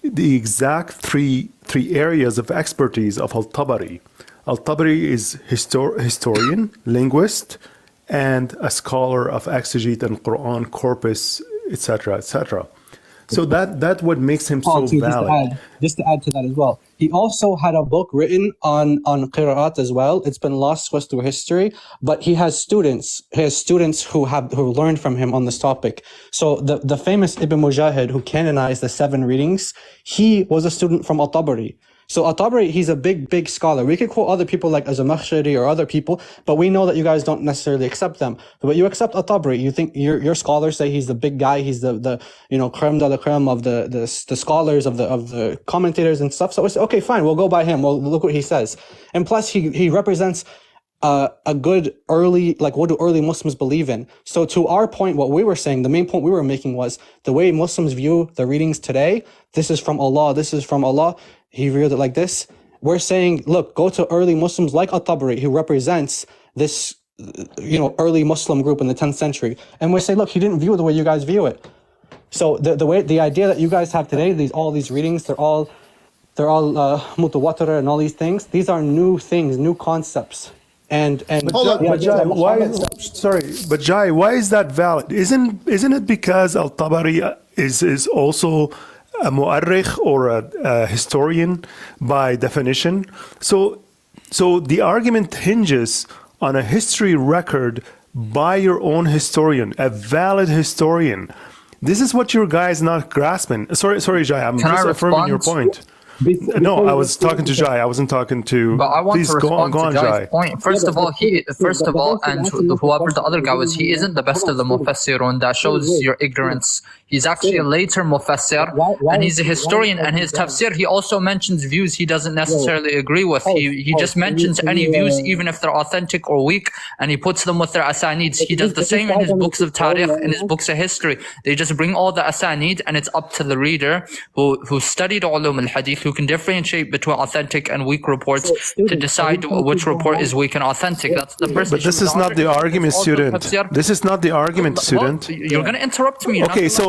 [SPEAKER 7] the exact three areas of expertise of Al-Tabari. Al-Tabari is historian, linguist, and a scholar of exegete and Quran corpus, etc., etc. So that what makes him so valid.
[SPEAKER 4] Just to add to that as well, he also had a book written on qira'at as well. It's been lost to us through history, but he has students. He has students who learned from him on this topic. So the famous Ibn Mujahid, who canonized the 7 readings, he was a student from Al-Tabari. So At-Tabari, he's a big scholar. We could quote other people like Az-Zamakhshari or other people, but we know that you guys don't necessarily accept them. But you accept At-Tabari. You think your scholars say he's the big guy, he's the creme de la creme of the scholars, of the commentators and stuff. So it's okay, fine, we'll go by him. Well, look what he says. And plus he represents a good early, like, what do early Muslims believe in? So to our point, what we were saying, the main point we were making was the way Muslims view the readings today, this is from Allah. He revealed it like this. We're saying, look, go to early Muslims like At-Tabari, who represents this, early Muslim group in the 10th century. And we say, look, he didn't view it the way you guys view it. So the idea that you guys have today, all these readings, they're all mutawatir and all these things. These are new things, new concepts.
[SPEAKER 7] But Jai, why is that valid? Isn't it because Al-Tabari is also a mu'arrikh or a historian by definition? So the argument hinges on a history record by your own historian, a valid historian. This is what your guys not grasping. Sorry, Jai, I'm just affirming your point. No, I was talking to Jai. I wasn't talking to.
[SPEAKER 1] But I want
[SPEAKER 7] Please
[SPEAKER 1] to respond
[SPEAKER 7] go on,
[SPEAKER 1] to Jai's
[SPEAKER 7] Jai.
[SPEAKER 1] point. First of all, and whoever the other guy was, he isn't the best of the mufassirun. That shows your ignorance. He's actually a later mufassir, and he's a historian. And his tafsir, he also mentions views he doesn't necessarily agree with. He just mentions any views, even if they're authentic or weak, and he puts them with their asaneeds. He does the same in his books of tarikh, in his books of history. They just bring all the asaneed, and it's up to the reader who studied ulum al-hadith, who can differentiate between authentic and weak reports to decide which report is weak and authentic. That's the first.
[SPEAKER 7] But this is not the argument, student. This is not the argument, student.
[SPEAKER 1] You're going to interrupt me.
[SPEAKER 7] Okay,
[SPEAKER 1] there's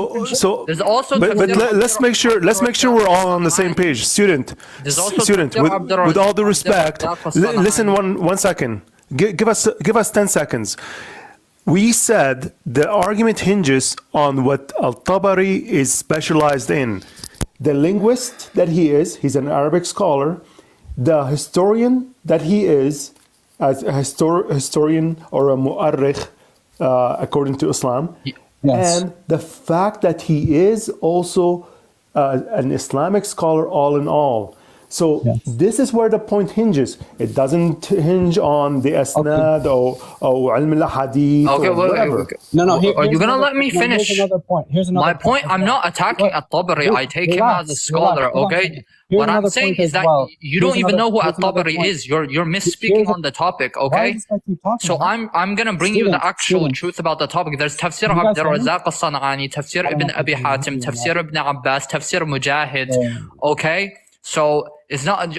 [SPEAKER 1] also.
[SPEAKER 7] But let's make sure we're all on the same page, student. With all due respect, listen one second. Give us 10 seconds. We said the argument hinges on what Al-Tabari is specialized in. The linguist that he's an Arabic scholar. The historian that he is, as a historian or a mu'arrikh, according to Islam. Yes. And the fact that he is also an Islamic scholar all in all. So this is where the point hinges. It doesn't hinge on the asnad or ilm al-hadith or whatever.
[SPEAKER 1] Okay. No. Are you going to let me finish?
[SPEAKER 4] Here's another point. My
[SPEAKER 1] point, I'm not attacking At-Tabari. I take him as a scholar, okay? What I'm saying is that you don't even know who At-Tabari is. You're misspeaking on the topic, okay? So I'm going to bring you the actual truth about the topic. There's Tafsir Abd al-Razzaq al-San'ani, Tafsir Ibn Abi Hatim, Tafsir Ibn Abbas, Tafsir Mujahid, okay? So It's not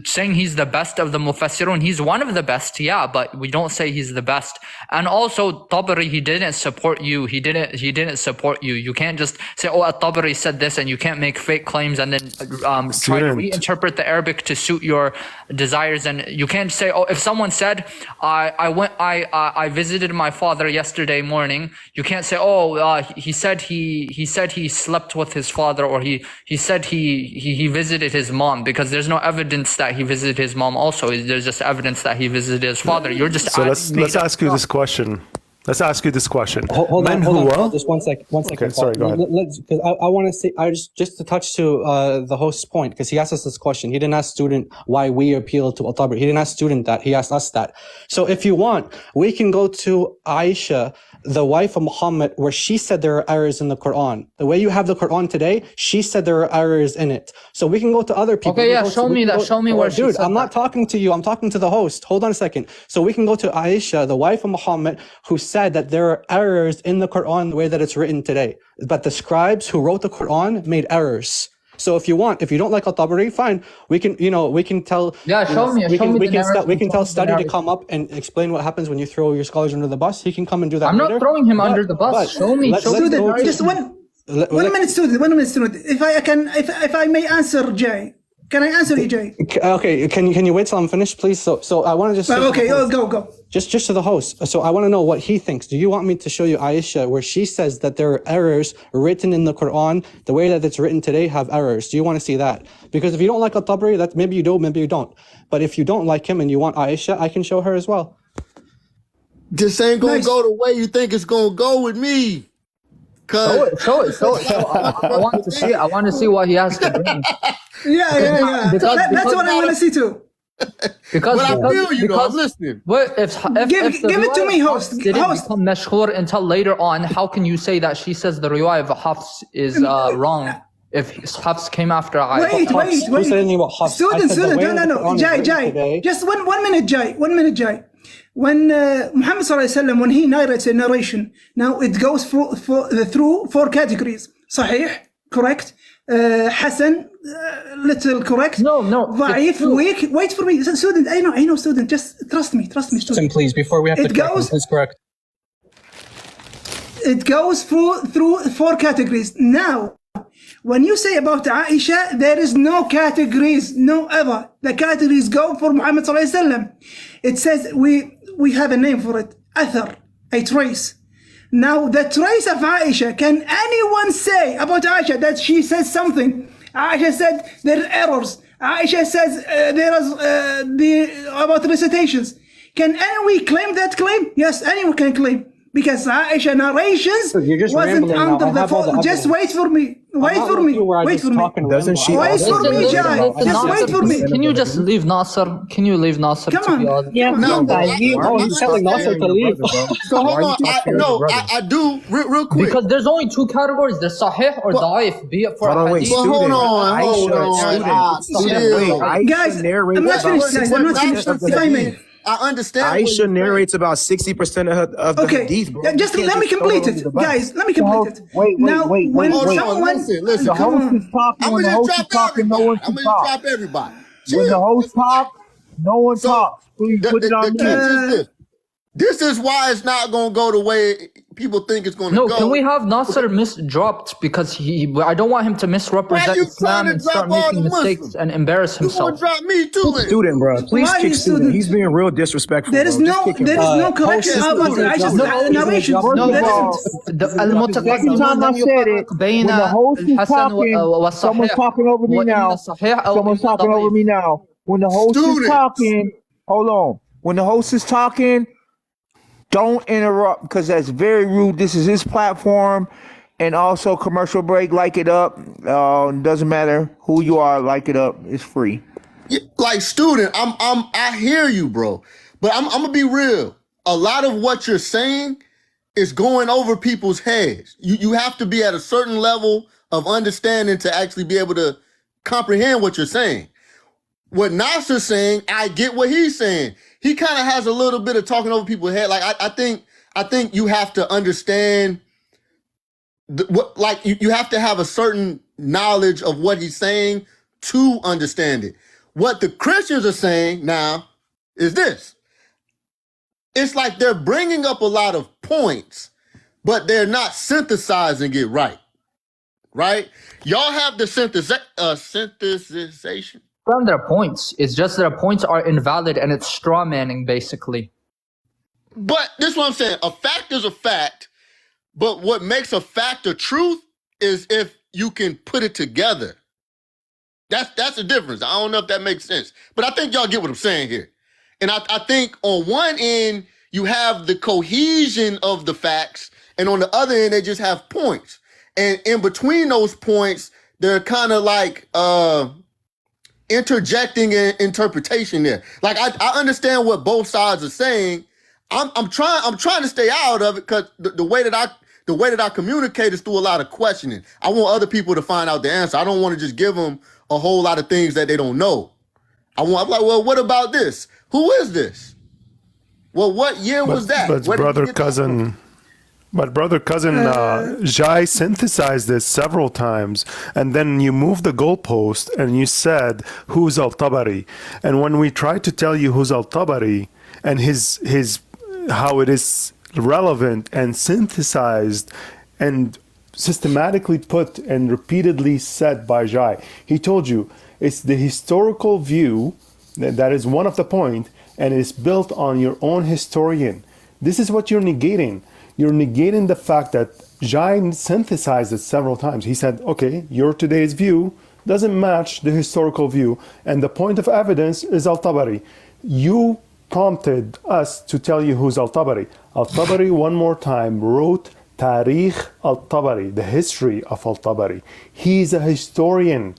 [SPEAKER 1] saying he's the best of the Mufassirun. He's one of the best, yeah, but we don't say he's the best. And also, Tabari, he didn't support you. He didn't support you. You can't just say, oh, Tabari said this, and you can't make fake claims and then try to reinterpret the Arabic to suit your desires. And you can't say, oh, if someone said, I visited my father yesterday morning, you can't say, oh, he said he slept with his father, or he said he visited his mom, because there's no evidence that he visited his mom. Also, there's just evidence that he visited his father. You're just
[SPEAKER 7] so let's ask you this question. Let's ask you this question.
[SPEAKER 4] Hold on, just one second.
[SPEAKER 7] Okay, sorry, go ahead.
[SPEAKER 4] Because I want to say, just to touch to the host's point, because he asked us this question. He didn't ask student why we appeal to Al-Tabari. He didn't ask student that. He asked us that. So if you want, we can go to Aisha, the wife of Muhammad, where she said there are errors in the Quran. The way you have the Quran today, she said there are errors in it. So we can go to other people.
[SPEAKER 1] Okay, yeah, show me that. Show me where she said
[SPEAKER 4] Dude, I'm not talking to you. I'm talking to the host. Hold on a second. So we can go to Aisha, the wife of Muhammad, who said that there are errors in the Quran the way that it's written today. But the scribes who wrote the Quran made errors. So if you want, if you don't like Al-Tabari, fine. We can, we can tell.
[SPEAKER 1] Yeah, show me.
[SPEAKER 4] We can tell Study to come up and explain what happens when you throw your scholars under the bus. He can come and do that.
[SPEAKER 1] I'm not throwing him under the bus. Show me.
[SPEAKER 10] Student, just one minute, student. 1 minute, student. If I may answer, Jay. Can I answer you, Jay?
[SPEAKER 4] Okay. Can you wait till I'm finished, please? So I want to just.
[SPEAKER 10] Okay. Go.
[SPEAKER 4] Just to the host. So I want to know what he thinks. Do you want me to show you Aisha, where she says that there are errors written in the Quran, the way that it's written today have errors? Do you want to see that? Because if you don't like Al-Tabari, that maybe you do, maybe you don't. But if you don't like him and you want Aisha, I can show her as well.
[SPEAKER 2] This ain't gonna go the way you think it's gonna go with me.
[SPEAKER 1] Show it. I want to see. I want to see what he has to bring.
[SPEAKER 10] Yeah. That's what I want to see too.
[SPEAKER 1] Because
[SPEAKER 2] I feel you, though. I'm listening.
[SPEAKER 10] Give it to me, host.
[SPEAKER 1] Didn't become mashhur until later on. How can you say that she says the riwayah of Hafs is wrong if Hafs came after Aisha?
[SPEAKER 10] Wait. Student. No. Jay. Just one minute, Jay. When Muhammad sallallahu alaihi wasallam, when he narrates a narration, now it goes through 4 categories. Sahih, correct. Hasan, little correct.
[SPEAKER 1] No.
[SPEAKER 10] Da'if, weak. Wait for me, student. I know, student. Just trust me, student.
[SPEAKER 4] Please, before we have to correct him, please correct.
[SPEAKER 10] It goes through 4 categories. Now, when you say about Aisha, there is no categories, no ever. The categories go for Muhammad sallallahu alaihi wasallam. It says we have a name for it, athar, a trace. Now, the trace of Aisha, can anyone say about Aisha that she says something? Aisha said there are errors. Aisha says there is about recitations. Can anyone claim that claim? Yes, anyone can claim. Because Aisha narrations wasn't under the fault. Just wait for me. Wait for me, Jai. Just wait for me.
[SPEAKER 1] Can you just leave Nasser? Come on.
[SPEAKER 4] He's telling Nasser to leave.
[SPEAKER 2] So hold on. I do real quick.
[SPEAKER 1] Because there's only 2 categories. There's Sahih or Da'if. Be it for a hadith.
[SPEAKER 2] Hold on.
[SPEAKER 10] Guys, I'm not finished. If I may.
[SPEAKER 2] I understand.
[SPEAKER 9] Aisha narrates about 60% of the hadith, bro.
[SPEAKER 10] Just let me complete it, guys. Let me complete it.
[SPEAKER 8] Wait.
[SPEAKER 2] Listen.
[SPEAKER 8] The host is talking. When the host is talking, no one can talk.
[SPEAKER 2] I'm gonna drop everybody.
[SPEAKER 8] When the host talks, no one talks. Please put it on mute.
[SPEAKER 2] This is why it's not gonna go the way people think it's gonna go.
[SPEAKER 1] No, can we have Nasser dropped because I don't want him to misrepresent Islam and start making mistakes and embarrass himself.
[SPEAKER 2] Drop me too.
[SPEAKER 9] Student, bro. Please kick student. He's being real disrespectful.
[SPEAKER 10] There is no correction about Aisha's narration.
[SPEAKER 8] Second time I said it, when the host is talking, someone's talking over me now. Someone's talking over me now. When the host is talking, hold on. When the host is talking, don't interrupt, because that's very rude. This is his platform. And also, commercial break, like it up. Doesn't matter who you are, like it up. It's free.
[SPEAKER 2] Yeah, like, student, I hear you, bro. But I'm gonna be real. A lot of what you're saying is going over people's heads. You have to be at a certain level of understanding to actually be able to comprehend what you're saying. What Nasser's saying, I get what he's saying. He kind of has a little bit of talking over people's head. Like I think you have to understand you have to have a certain knowledge of what he's saying to understand it. What the Christians are saying now is this. It's like they're bringing up a lot of points, but they're not synthesizing it right. Right? Y'all have the synthesization.
[SPEAKER 1] From their points. It's just their points are invalid and it's straw manning, basically.
[SPEAKER 2] But this is what I'm saying. A fact is a fact, but what makes a fact a truth is if you can put it together. That's the difference. I don't know if that makes sense, but I think y'all get what I'm saying here. And I think on one end, you have the cohesion of the facts, and on the other end, they just have points. And in between those points, they're kind of like interjecting an interpretation there. Like I understand what both sides are saying. I'm trying to stay out of it because the way that I communicate is through a lot of questioning. I want other people to find out the answer. I don't want to just give them a whole lot of things that they don't know. I'm like, well, what about this? Who is this? Well, what year was that?
[SPEAKER 7] But brother cousin, Jai synthesized this several times, and then you moved the goalpost and you said, who's Al-Tabari? And when we tried to tell you who's Al-Tabari and his how it is relevant and synthesized and systematically put and repeatedly said by Jai, he told you it's the historical view that is one of the point, and it's built on your own historian. This is what you're negating. You're negating the fact that Jai synthesized it several times. He said, okay, your today's view doesn't match the historical view, and the point of evidence is Al-Tabari. You prompted us to tell you who's Al-Tabari. Al-Tabari, one more time, wrote Tarikh Al-Tabari, the history of Al-Tabari. He's a historian.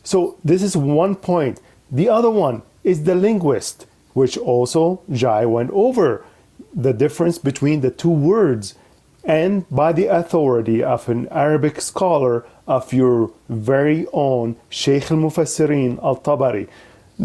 [SPEAKER 7] So this is one point. The other one is the linguist, which also Jai went over the difference between the two words, and by the authority of an Arabic scholar of your very own Sheikh al-Mufassirin Al-Tabari.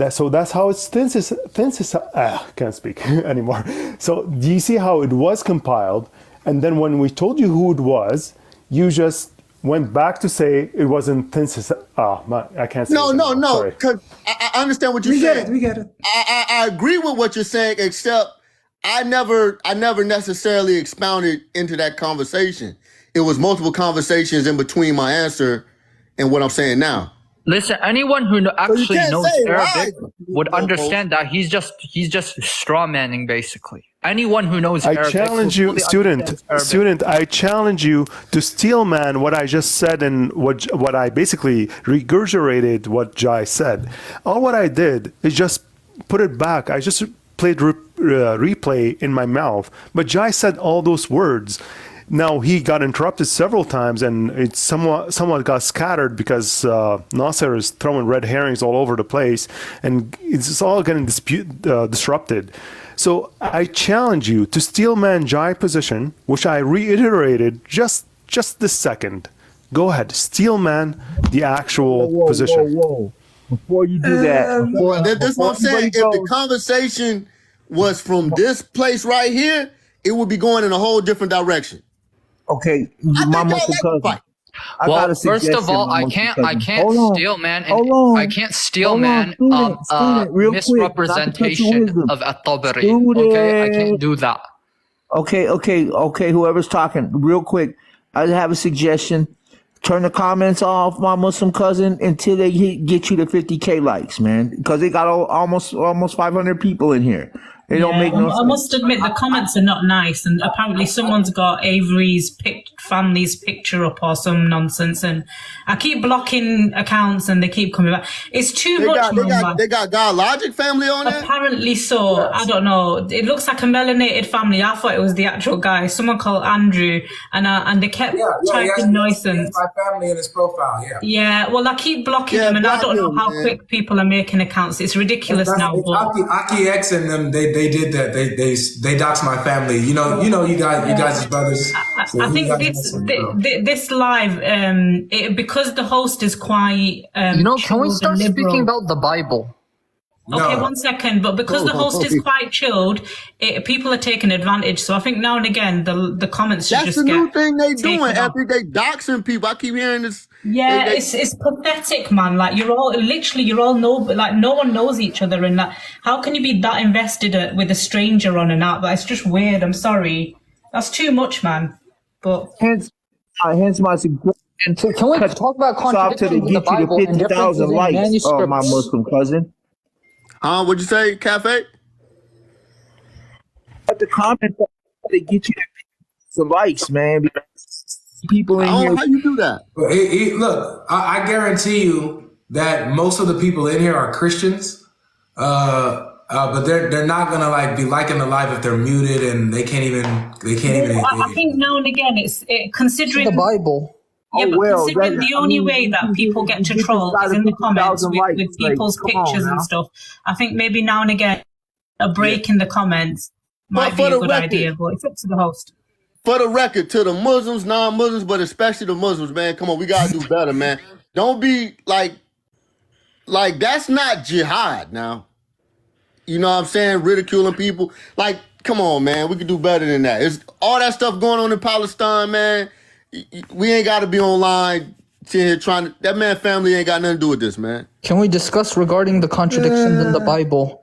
[SPEAKER 7] So that's how it's can't speak anymore. So do you see how it was compiled? And then when we told you who it was, you just went back to say it wasn't I can't say
[SPEAKER 2] No. Because I understand what you're saying.
[SPEAKER 10] We get it.
[SPEAKER 2] I agree with what you're saying, except I never necessarily expounded into that conversation. It was multiple conversations in between my answer and what I'm saying now.
[SPEAKER 1] Listen, anyone who actually knows Arabic would understand that he's just straw manning, basically. Anyone who knows Arabic.
[SPEAKER 7] I challenge you, student. I challenge you to steel man what I just said and what I basically regurgitated what Jai said. All what I did is just put it back. I just played replay in my mouth. But Jai said all those words. Now he got interrupted several times, and it somewhat got scattered because Nasser is throwing red herrings all over the place, and it's all getting disrupted. So I challenge you to steelman Jai position, which I reiterated just this second. Go ahead, steelman the actual position.
[SPEAKER 8] Whoa. Before you do that,
[SPEAKER 2] That's what I'm saying. If the conversation was from this place right here, it would be going in a whole different direction.
[SPEAKER 8] Okay, my Muslim cousin.
[SPEAKER 1] Well, first of all, I can't steal man. I can't steal man misrepresentation of At-Tabari. Okay, I can't do that.
[SPEAKER 8] Okay. Whoever's talking, real quick, I have a suggestion. Turn the comments off, my Muslim cousin, until they get you to 50K likes, man. Because they got almost 500 people in here. It don't make no sense.
[SPEAKER 11] I must admit the comments are not nice, and apparently someone's got Avery's family's picture up or some nonsense, and I keep blocking accounts and they keep coming back. It's too much.
[SPEAKER 2] They got GodLogic family on there?
[SPEAKER 11] Apparently so. Yes. I don't know. It looks like a melanated family. I thought it was the actual guy. Someone called Andrew, and they kept typing nonsense.
[SPEAKER 6] My family in his profile.
[SPEAKER 11] Yeah. Well, I keep blocking them, and I don't know how quick people are making accounts. It's ridiculous now.
[SPEAKER 6] Aki X and them, they did that. They doxed my family. You guys as brothers.
[SPEAKER 11] I think this live, because the host is quite.
[SPEAKER 1] Can we start speaking about the Bible?
[SPEAKER 11] Okay, 1 second. But because the host is quite chilled, people are taking advantage. So I think now and again, the comments should
[SPEAKER 2] That's
[SPEAKER 11] just
[SPEAKER 2] the
[SPEAKER 11] get
[SPEAKER 2] new thing they
[SPEAKER 11] taken
[SPEAKER 2] doing.
[SPEAKER 11] off.
[SPEAKER 2] Every day doxing people. I keep hearing this.
[SPEAKER 11] Yeah,
[SPEAKER 2] they-
[SPEAKER 11] it's pathetic, man. Like you're all no one knows each other, and that. How can you be that invested with a stranger on an app? Like, it's just weird. I'm sorry, that's too much, man. But
[SPEAKER 8] Hence my suggestion.
[SPEAKER 1] Can we talk about
[SPEAKER 8] Off to
[SPEAKER 1] contradictions in the
[SPEAKER 8] get you
[SPEAKER 1] Bible
[SPEAKER 8] to
[SPEAKER 1] and differences
[SPEAKER 8] 50,000
[SPEAKER 1] in
[SPEAKER 8] likes. Oh,
[SPEAKER 1] manuscripts?
[SPEAKER 8] my Muslim cousin.
[SPEAKER 2] What'd you say, Cafe?
[SPEAKER 8] But the comments to get you some likes, man. Because people in here.
[SPEAKER 2] How you do that?
[SPEAKER 6] Look, I guarantee you that most of the people in here are Christians, but they're not gonna like be liking the live if they're muted and they can't even.
[SPEAKER 11] I think now and again, it's considering
[SPEAKER 1] The Bible.
[SPEAKER 11] Yeah, but
[SPEAKER 8] well,
[SPEAKER 11] considering
[SPEAKER 8] that-
[SPEAKER 11] the
[SPEAKER 8] I
[SPEAKER 11] only
[SPEAKER 8] mean,
[SPEAKER 11] way that people get to
[SPEAKER 8] you
[SPEAKER 11] troll
[SPEAKER 8] just
[SPEAKER 11] is in the
[SPEAKER 8] gotta
[SPEAKER 11] comments
[SPEAKER 8] 50,000 likes.
[SPEAKER 11] with people's
[SPEAKER 8] Like, come on
[SPEAKER 11] pictures and
[SPEAKER 8] now.
[SPEAKER 11] stuff. I think maybe now and again a break in the comments might be
[SPEAKER 2] for
[SPEAKER 11] a
[SPEAKER 2] the
[SPEAKER 11] good
[SPEAKER 2] record-
[SPEAKER 11] idea, but it's up to the host.
[SPEAKER 2] For the record, to the Muslims, non-Muslims, but especially the Muslims, man, come on, we gotta do better, man. Don't be like that's not jihad now. You know what I'm saying? Ridiculing people. Like, come on, man, we could do better than that. It's all that stuff going on in Palestine, man. We ain't gotta be online sitting here trying to. That man family ain't got nothing to do with this, man.
[SPEAKER 1] Can we discuss regarding the contradictions in the Bible?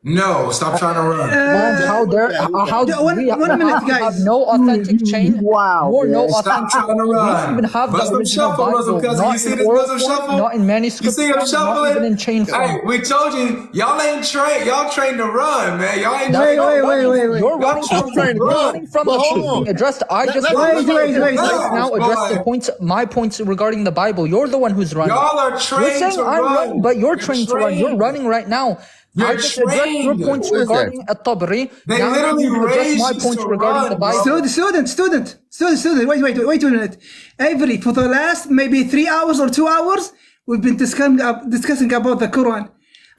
[SPEAKER 6] No, stop trying to run.
[SPEAKER 1] Man, how dare how
[SPEAKER 10] one minute,
[SPEAKER 1] we
[SPEAKER 10] guys.
[SPEAKER 1] have no authentic chain,
[SPEAKER 8] Wow,
[SPEAKER 1] or no
[SPEAKER 8] man.
[SPEAKER 6] Stop
[SPEAKER 1] authentic.
[SPEAKER 6] trying to
[SPEAKER 1] We
[SPEAKER 6] run.
[SPEAKER 1] don't even have the
[SPEAKER 6] Muslim
[SPEAKER 1] original
[SPEAKER 6] shuffle, Muslim
[SPEAKER 1] Bible,
[SPEAKER 6] cousin.
[SPEAKER 1] not
[SPEAKER 6] You see
[SPEAKER 1] in
[SPEAKER 6] this
[SPEAKER 1] oral
[SPEAKER 6] Muslim
[SPEAKER 1] form,
[SPEAKER 6] shuffle?
[SPEAKER 1] not in
[SPEAKER 6] You
[SPEAKER 1] manuscript
[SPEAKER 6] see him
[SPEAKER 1] form, not
[SPEAKER 6] shuffling?
[SPEAKER 1] even in chain form.
[SPEAKER 6] Hey, we told you, y'all ain't trained. Y'all trained to run, man. Y'all ain't
[SPEAKER 10] Wait,
[SPEAKER 6] trained to
[SPEAKER 10] wait,
[SPEAKER 6] run.
[SPEAKER 10] wait, wait.
[SPEAKER 1] You're running from
[SPEAKER 2] But
[SPEAKER 1] the
[SPEAKER 2] hold
[SPEAKER 1] truth
[SPEAKER 2] on.
[SPEAKER 1] being addressed. I just
[SPEAKER 10] Wait.
[SPEAKER 1] now address the points, my points regarding the Bible. You're the one who's running.
[SPEAKER 6] Y'all are
[SPEAKER 1] You're
[SPEAKER 6] trained
[SPEAKER 1] saying
[SPEAKER 6] to
[SPEAKER 1] I'm
[SPEAKER 6] run.
[SPEAKER 1] running, but you're trained to run. You're
[SPEAKER 6] trained.
[SPEAKER 1] running right now.
[SPEAKER 6] You're
[SPEAKER 1] I just addressed your
[SPEAKER 6] trained.
[SPEAKER 1] points
[SPEAKER 2] What is that?
[SPEAKER 1] regarding at-Tabari.
[SPEAKER 6] They
[SPEAKER 1] Now
[SPEAKER 6] literally
[SPEAKER 1] you address
[SPEAKER 6] raised
[SPEAKER 1] my
[SPEAKER 6] you
[SPEAKER 1] points
[SPEAKER 6] to
[SPEAKER 1] regarding
[SPEAKER 6] run,
[SPEAKER 1] the Bible.
[SPEAKER 6] bro.
[SPEAKER 10] Student. Wait a minute. Avery, for the last maybe 3 hours or 2 hours, we've been discussing about the Quran.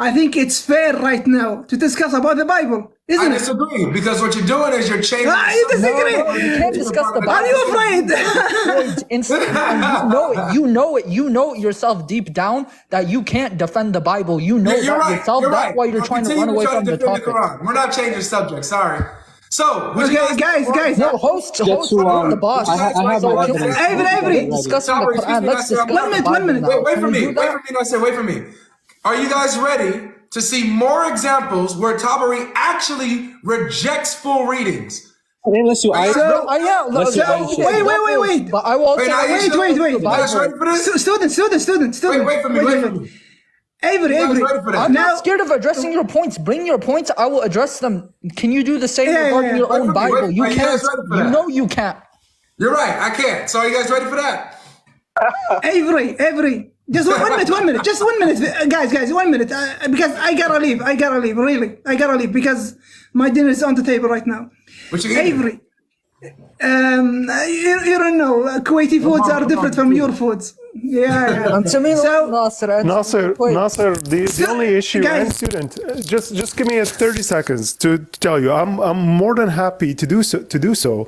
[SPEAKER 10] I think it's fair right now to discuss about the Bible,
[SPEAKER 6] I
[SPEAKER 10] isn't it?
[SPEAKER 6] disagree because what you're doing is you're changing.
[SPEAKER 10] You disagree?
[SPEAKER 1] You can't discuss the Bible.
[SPEAKER 10] Are you afraid?
[SPEAKER 1] Instantly, and you know it yourself deep down that you can't defend the Bible. You know
[SPEAKER 6] You're
[SPEAKER 1] that
[SPEAKER 6] right.
[SPEAKER 1] yourself.
[SPEAKER 6] You're
[SPEAKER 1] That's
[SPEAKER 6] right.
[SPEAKER 1] why you're trying to
[SPEAKER 6] Continue
[SPEAKER 1] run away
[SPEAKER 6] try
[SPEAKER 1] from
[SPEAKER 6] to
[SPEAKER 1] the
[SPEAKER 6] defend
[SPEAKER 1] topic.
[SPEAKER 6] Quran. We're not changing subject. Sorry. So, would you
[SPEAKER 10] Okay, guys.
[SPEAKER 1] No, host,
[SPEAKER 3] to,
[SPEAKER 1] you're the boss.
[SPEAKER 3] I have
[SPEAKER 1] So
[SPEAKER 3] my
[SPEAKER 1] can we-
[SPEAKER 3] evidence.
[SPEAKER 10] Avery.
[SPEAKER 1] discussing the
[SPEAKER 6] Sorry, excuse
[SPEAKER 1] Quran.
[SPEAKER 6] me,
[SPEAKER 1] Let's
[SPEAKER 6] Nasser,
[SPEAKER 1] discuss
[SPEAKER 6] I'm-
[SPEAKER 1] the Bible
[SPEAKER 10] One minute.
[SPEAKER 1] now.
[SPEAKER 6] Wait for
[SPEAKER 1] Can we
[SPEAKER 6] me.
[SPEAKER 1] do that?
[SPEAKER 6] Nasser, wait for me. Are you guys ready to see more examples where Tabari actually rejects full readings?
[SPEAKER 3] Unless you,
[SPEAKER 1] I am.
[SPEAKER 3] Let's
[SPEAKER 10] So, wait.
[SPEAKER 1] But I will also
[SPEAKER 6] Wait,
[SPEAKER 10] wait.
[SPEAKER 6] You guys ready for this?
[SPEAKER 10] Student.
[SPEAKER 6] Wait for me.
[SPEAKER 10] Avery.
[SPEAKER 6] You guys ready for that?
[SPEAKER 1] I'm
[SPEAKER 10] Now-
[SPEAKER 1] not scared of addressing your points. Bring your points. I will address them. Can you do the same regarding your
[SPEAKER 6] Wait
[SPEAKER 1] own
[SPEAKER 6] for me.
[SPEAKER 1] Bible?
[SPEAKER 6] Wait,
[SPEAKER 1] You
[SPEAKER 6] are you
[SPEAKER 1] can't.
[SPEAKER 6] guys ready for
[SPEAKER 1] You
[SPEAKER 6] that?
[SPEAKER 1] know you can't.
[SPEAKER 6] You're right. I can't. So, are you guys ready for that?
[SPEAKER 10] Avery. Just 1 minute. Just 1 minute, guys. 1 minute, because I gotta leave. Really, I gotta leave because my dinner is on the table right now.
[SPEAKER 6] What you eating?
[SPEAKER 10] Avery, you don't know. Kuwaiti foods are different from your foods. Yeah. So,
[SPEAKER 7] Nasser, the only issue,
[SPEAKER 10] guys-
[SPEAKER 7] and student, just give me 30 seconds to tell you. I'm more than happy to do so,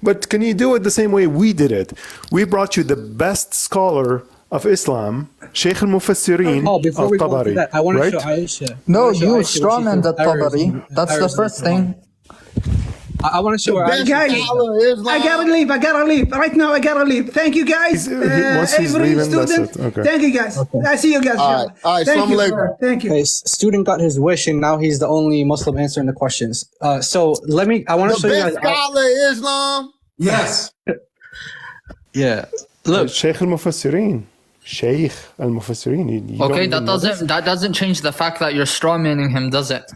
[SPEAKER 7] but can you do it the same way we did it? We brought you the best scholar of Islam, Sheikh al-Mufassirin
[SPEAKER 3] before we go to
[SPEAKER 7] al-Tabari,
[SPEAKER 3] that, I want to
[SPEAKER 7] right?
[SPEAKER 3] show Aisha.
[SPEAKER 1] No,
[SPEAKER 3] I wanna show
[SPEAKER 1] you
[SPEAKER 3] Aisha what
[SPEAKER 1] strong
[SPEAKER 3] she
[SPEAKER 1] and the
[SPEAKER 3] said.
[SPEAKER 1] Tabari. That's the first thing.
[SPEAKER 3] I want to show her.
[SPEAKER 2] Best
[SPEAKER 10] Guys,
[SPEAKER 2] scholar of Islam.
[SPEAKER 10] I gotta leave. Right now, I gotta leave. Thank you, guys.
[SPEAKER 7] Once he's
[SPEAKER 10] Avery,
[SPEAKER 7] leaving, that's
[SPEAKER 10] student.
[SPEAKER 7] it. Okay.
[SPEAKER 10] Thank you, guys. I see you guys.
[SPEAKER 2] All right.
[SPEAKER 10] Thank
[SPEAKER 2] Assalamu
[SPEAKER 10] you.
[SPEAKER 2] alaikum.
[SPEAKER 10] Thank you.
[SPEAKER 3] Okay, student got his wish, and now he's the only Muslim answering the questions. So I want to
[SPEAKER 2] The
[SPEAKER 3] show you
[SPEAKER 2] best
[SPEAKER 3] guys.
[SPEAKER 2] scholar of Islam.
[SPEAKER 6] Yes.
[SPEAKER 3] Yeah, look.
[SPEAKER 7] Sheikh al-Mufassirin. Sheikh al-Mufassirin.
[SPEAKER 1] Okay, that doesn't change the fact that you're strawmanning him, does it?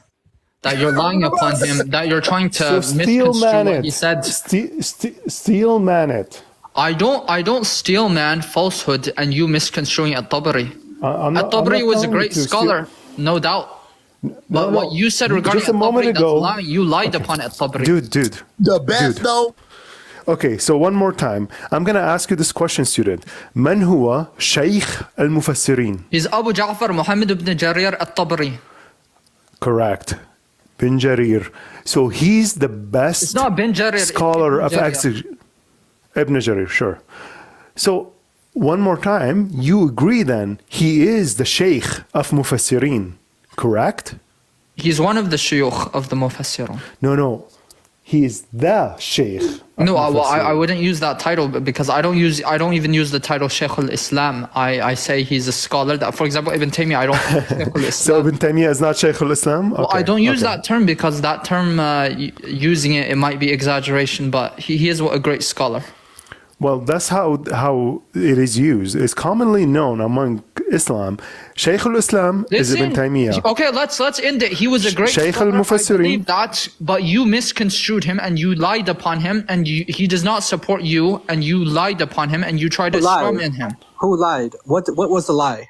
[SPEAKER 1] That you're lying upon him. That you're trying to misconstrue what he said.
[SPEAKER 7] Steel man it.
[SPEAKER 1] I don't steel man falsehood and you misconstruing at-Tabari. At-Tabari was a great scholar, no doubt. But what you said regarding
[SPEAKER 7] just a moment
[SPEAKER 1] at-Tabari,
[SPEAKER 7] ago-
[SPEAKER 1] that's lying. You lied upon at-Tabari.
[SPEAKER 7] Dude.
[SPEAKER 2] The best though.
[SPEAKER 7] Okay, so one more time. I'm going to ask you this question, student. Man huwa Shaykh al-Mufassirin?
[SPEAKER 1] He's Abu Ja'far Muhammad ibn Jarir at-Tabari.
[SPEAKER 7] Correct. Bin Jarir. So he's the best
[SPEAKER 1] It's not bin Jarir. it's
[SPEAKER 7] scholar
[SPEAKER 1] Ibn
[SPEAKER 7] of
[SPEAKER 1] Jarir.
[SPEAKER 7] exegesis. Ibn Jarir, sure. So one more time, you agree then, he is the Shaykh of Mufassirin. correct?
[SPEAKER 1] He's one of the shuyukh of the mufassirun.
[SPEAKER 7] No. He is the Sheikh.
[SPEAKER 1] No, I wouldn't use that title because I don't even use the title Shaykh al-Islam. I say he's a scholar. That, for example, Ibn Taymiyyah, I don't Shaykh al-Islam.
[SPEAKER 7] So Ibn Taymiyyah is not Shaykh al-Islam? Okay.
[SPEAKER 1] Well, I don't use that term because that term, using it might be exaggeration, but he is a great scholar.
[SPEAKER 7] Well, that's how it is used. It's commonly known among Islam. Shaykh al-Islam is Ibn Taymiyyah.
[SPEAKER 1] Okay, let's end it. He was a great
[SPEAKER 7] Shaykh
[SPEAKER 1] scholar,
[SPEAKER 7] al-Mufassirin.
[SPEAKER 1] I believe that, but you misconstrued him and you lied upon him, and he does not support you, and you lied upon him and you tried to strawman him.
[SPEAKER 4] Who lied? What was the lie?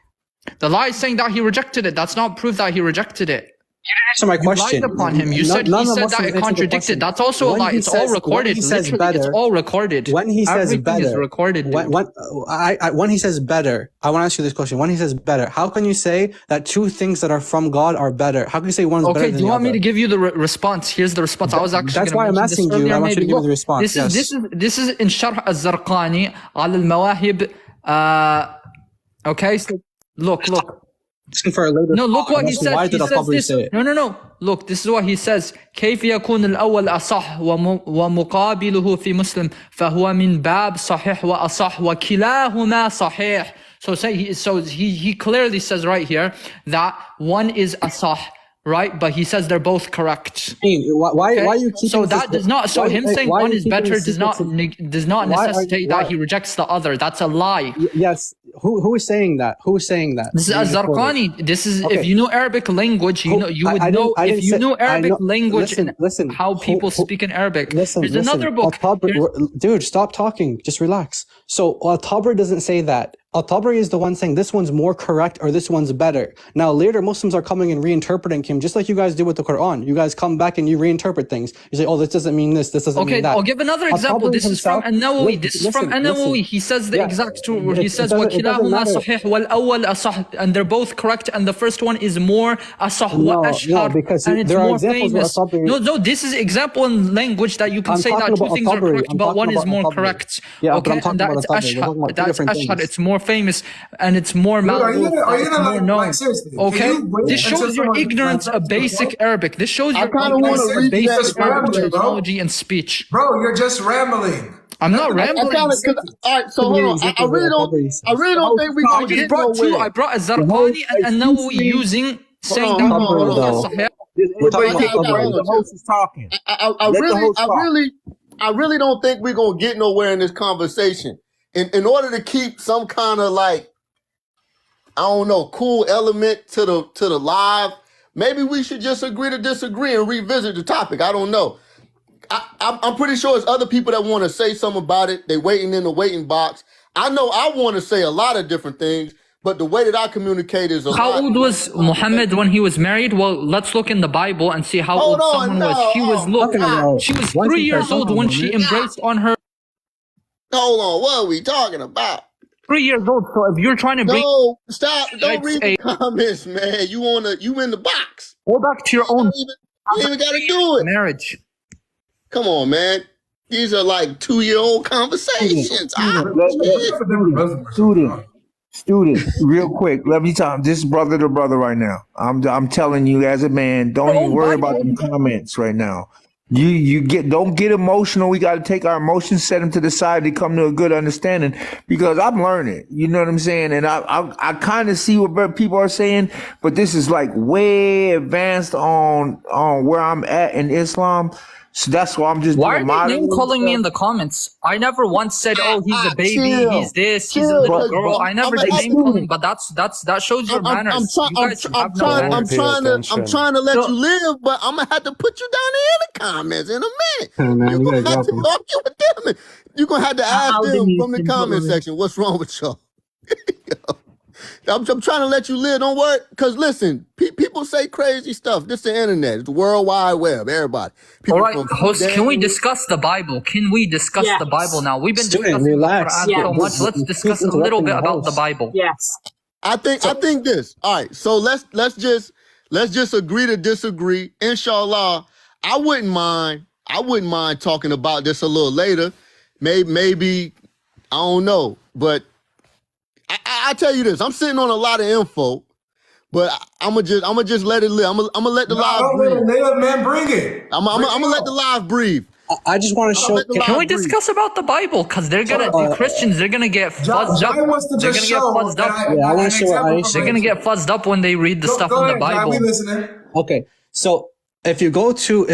[SPEAKER 1] The lie is saying that he rejected it. That's not proof that he rejected it.
[SPEAKER 4] You didn't answer my question.
[SPEAKER 1] You lied upon him. You said he said that it contradicted. That's also a lie. It's all recorded. Literally, it's all recorded.
[SPEAKER 4] When he says
[SPEAKER 1] everything
[SPEAKER 4] better,
[SPEAKER 1] is recorded.
[SPEAKER 4] When he says better, I want to ask you this question. When he says better, how can you say that two things that are from God are better? How can you say one is better than the other?
[SPEAKER 1] Okay, do you want me to give you the response? Here's the response. I was actually
[SPEAKER 4] That's why I'm asking you. I want you to give me the response.
[SPEAKER 1] This is in Sharh al-Zarqani al al-Mawahib. Okay, so look. No, look what he says.
[SPEAKER 4] Why did Al-Tabari say it?
[SPEAKER 1] No. Look, this is what he says. كيف يكون الأول أصح ومقابله في مسلم فهو من باب صحيح وأصح وكلاهما صحيح. So he clearly says right here that one is asah, right? But he says they're both correct.
[SPEAKER 4] Why you keeping
[SPEAKER 1] so that does not. So him saying one is better does not necessitate that he rejects the other. That's a lie.
[SPEAKER 4] Yes. Who is saying that? Who is saying that?
[SPEAKER 1] This is Az-Zarqani. This is if you know Arabic language, you would know if you know Arabic language and how people speak in Arabic. There's another book.
[SPEAKER 4] Dude, stop talking. Just relax. So Al-Tabari doesn't say that. Al-Tabari is the one saying this one's more correct or this one's better. Now later Muslims are coming and reinterpreting him just like you guys do with the Quran. You guys come back and you reinterpret things. You say, oh, this doesn't mean this doesn't mean that.
[SPEAKER 1] Okay, I'll give another example. This is from An-Nawawi. This is from An-Nawawi. He says the exact truth where he says وَكِلَاهُمَا صَحِيحٌ وَالْأَوَّلُ أَصَحُّ, and they're both correct and the first one is more asah وَأَشْهَرُ, and it's more famous. No, this is example in language that you can say that two things are correct but one is more correct. Okay, and that's ashhar. That's ashhar. It's more famous and it's more ma'ruf, it's more known. Okay, this shows your ignorance of basic Arabic. This shows your ignorance of basic Arabic terminology and speech.
[SPEAKER 6] Bro, you're just rambling.
[SPEAKER 1] I'm not rambling.
[SPEAKER 2] All right, so hold on. I really don't think we can get nowhere.
[SPEAKER 1] I brought Zarqani and Nawawi using saying that
[SPEAKER 8] the host is talking.
[SPEAKER 2] I really don't think we're gonna get nowhere in this conversation. In order to keep some kind of like, I don't know, cool element to the live, maybe we should just agree to disagree and revisit the topic. I don't know. I'm pretty sure there's other people that want to say something about it. They waiting in the waiting box. I know I want to say a lot of different things, but the way that I communicate is
[SPEAKER 1] How old was Muhammad when he was married? Well, let's look in the Bible and see how old someone was. She was 3 years old when she embraced on her.
[SPEAKER 2] Hold on, what are we talking about?
[SPEAKER 1] 3 years old. So if you're trying to bring,
[SPEAKER 2] no, stop! Don't read the comments, man. You in the box.
[SPEAKER 1] Go back to your own.
[SPEAKER 2] You ain't even gotta do it.
[SPEAKER 1] Marriage.
[SPEAKER 2] Come on, man. These are like 2-year-old conversations.
[SPEAKER 8] Student, real quick, let me tell you, this is brother to brother right now. I'm telling you as a man, don't even worry about the comments right now. Don't get emotional. We got to take our emotions, set them to the side to come to a good understanding, because I'm learning, you know what I'm saying? And I kind of see what people are saying, but this is like way advanced on where I'm at in Islam. So that's why I'm just.
[SPEAKER 1] Why are they name calling me in the comments? I never once said, "Oh, he's a baby, he's this, he's a little girl." I never did name calling, but that shows your manners.
[SPEAKER 2] I'm trying to let you live, but I'm gonna have to put you down in the comments in a minute. You're gonna have to argue with them. You're gonna have to ask them from the comment section, "What's wrong with y'all?" I'm trying to let you live. Don't worry, because listen, people say crazy stuff. This is the internet. It's the World Wide Web. Everybody.
[SPEAKER 1] All right, host, can we discuss the Bible? Can we discuss the Bible now? We've been discussing the Quran so much. Let's discuss a little bit about the Bible.
[SPEAKER 10] Yes.
[SPEAKER 2] I think this. All right, so let's just agree to disagree. Inshallah, I wouldn't mind talking about this a little later. Maybe I don't know, but I tell you this, I'm sitting on a lot of info, But I'ma just let it live. I'ma let the live breathe.
[SPEAKER 6] Man, bring it.
[SPEAKER 2] I'ma let the live breathe.
[SPEAKER 3] I just want to show.
[SPEAKER 1] Can we discuss about the Bible? Because they're gonna Christians. They're gonna get fuzzed up. They're gonna get fuzzed up.
[SPEAKER 3] I want to show what Aisha.
[SPEAKER 1] They're gonna get fuzzed up when they read the stuff in the Bible.
[SPEAKER 3] Okay, so if you go to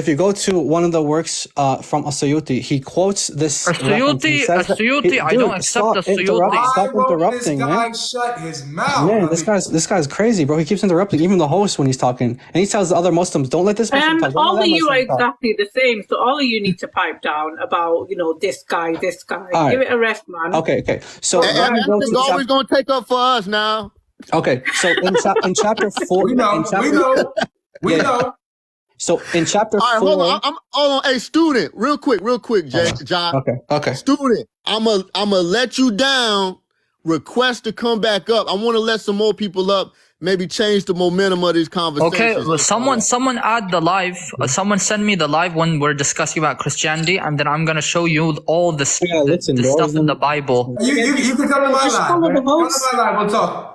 [SPEAKER 3] one of the works from As-Suyuti, he quotes this.
[SPEAKER 1] As-Suyuti, I don't accept As-Suyuti.
[SPEAKER 3] Stop interrupting, man.
[SPEAKER 6] Shut his mouth.
[SPEAKER 3] Man, this guy's crazy, bro. He keeps interrupting, even the host when he's talking, and he tells the other Muslims, "Don't let this Muslim talk."
[SPEAKER 11] All of you are exactly the same, so all of you need to pipe down about this guy.
[SPEAKER 3] Right.
[SPEAKER 11] Give it a rest, man.
[SPEAKER 3] Okay. So
[SPEAKER 2] Everything's always gonna take up for us now.
[SPEAKER 3] Okay, so in chapter 4,
[SPEAKER 6] we know.
[SPEAKER 3] So in chapter 4,
[SPEAKER 2] hold on. Hey, student, real quick, John.
[SPEAKER 3] Okay.
[SPEAKER 2] Student, I'ma let you down. Request to come back up. I want to let some more people up. Maybe change the momentum of these conversations.
[SPEAKER 1] Okay, someone add the live. Someone send me the live when we're discussing about Christianity, and then I'm gonna show you all the stuff in the Bible.
[SPEAKER 6] You can come to my live. Come to my live. We'll talk.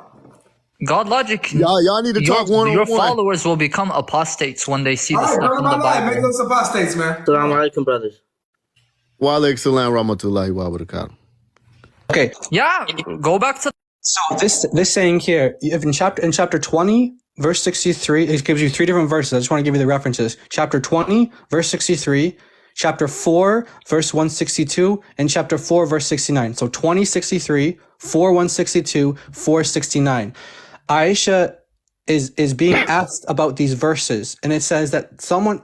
[SPEAKER 1] GodLogic,
[SPEAKER 2] y'all need to talk one-on-one.
[SPEAKER 1] Your followers will become apostates when they see the stuff in the Bible.
[SPEAKER 6] Make those apostates, man.
[SPEAKER 9] Assalamu alaikum, brothers.
[SPEAKER 2] Wa alaikum salam rahmatullahi wa barakatuh.
[SPEAKER 3] Okay.
[SPEAKER 1] Yeah, go back to.
[SPEAKER 3] So this saying here, in chapter 20, verse 63, it gives you 3 different verses. I just want to give you the references. Chapter 20, verse 63, chapter 4, verse 162, and chapter 4, verse 69. So 20, 63, 4, 162, 4, 69. Aisha is being asked about these verses, and it says that someone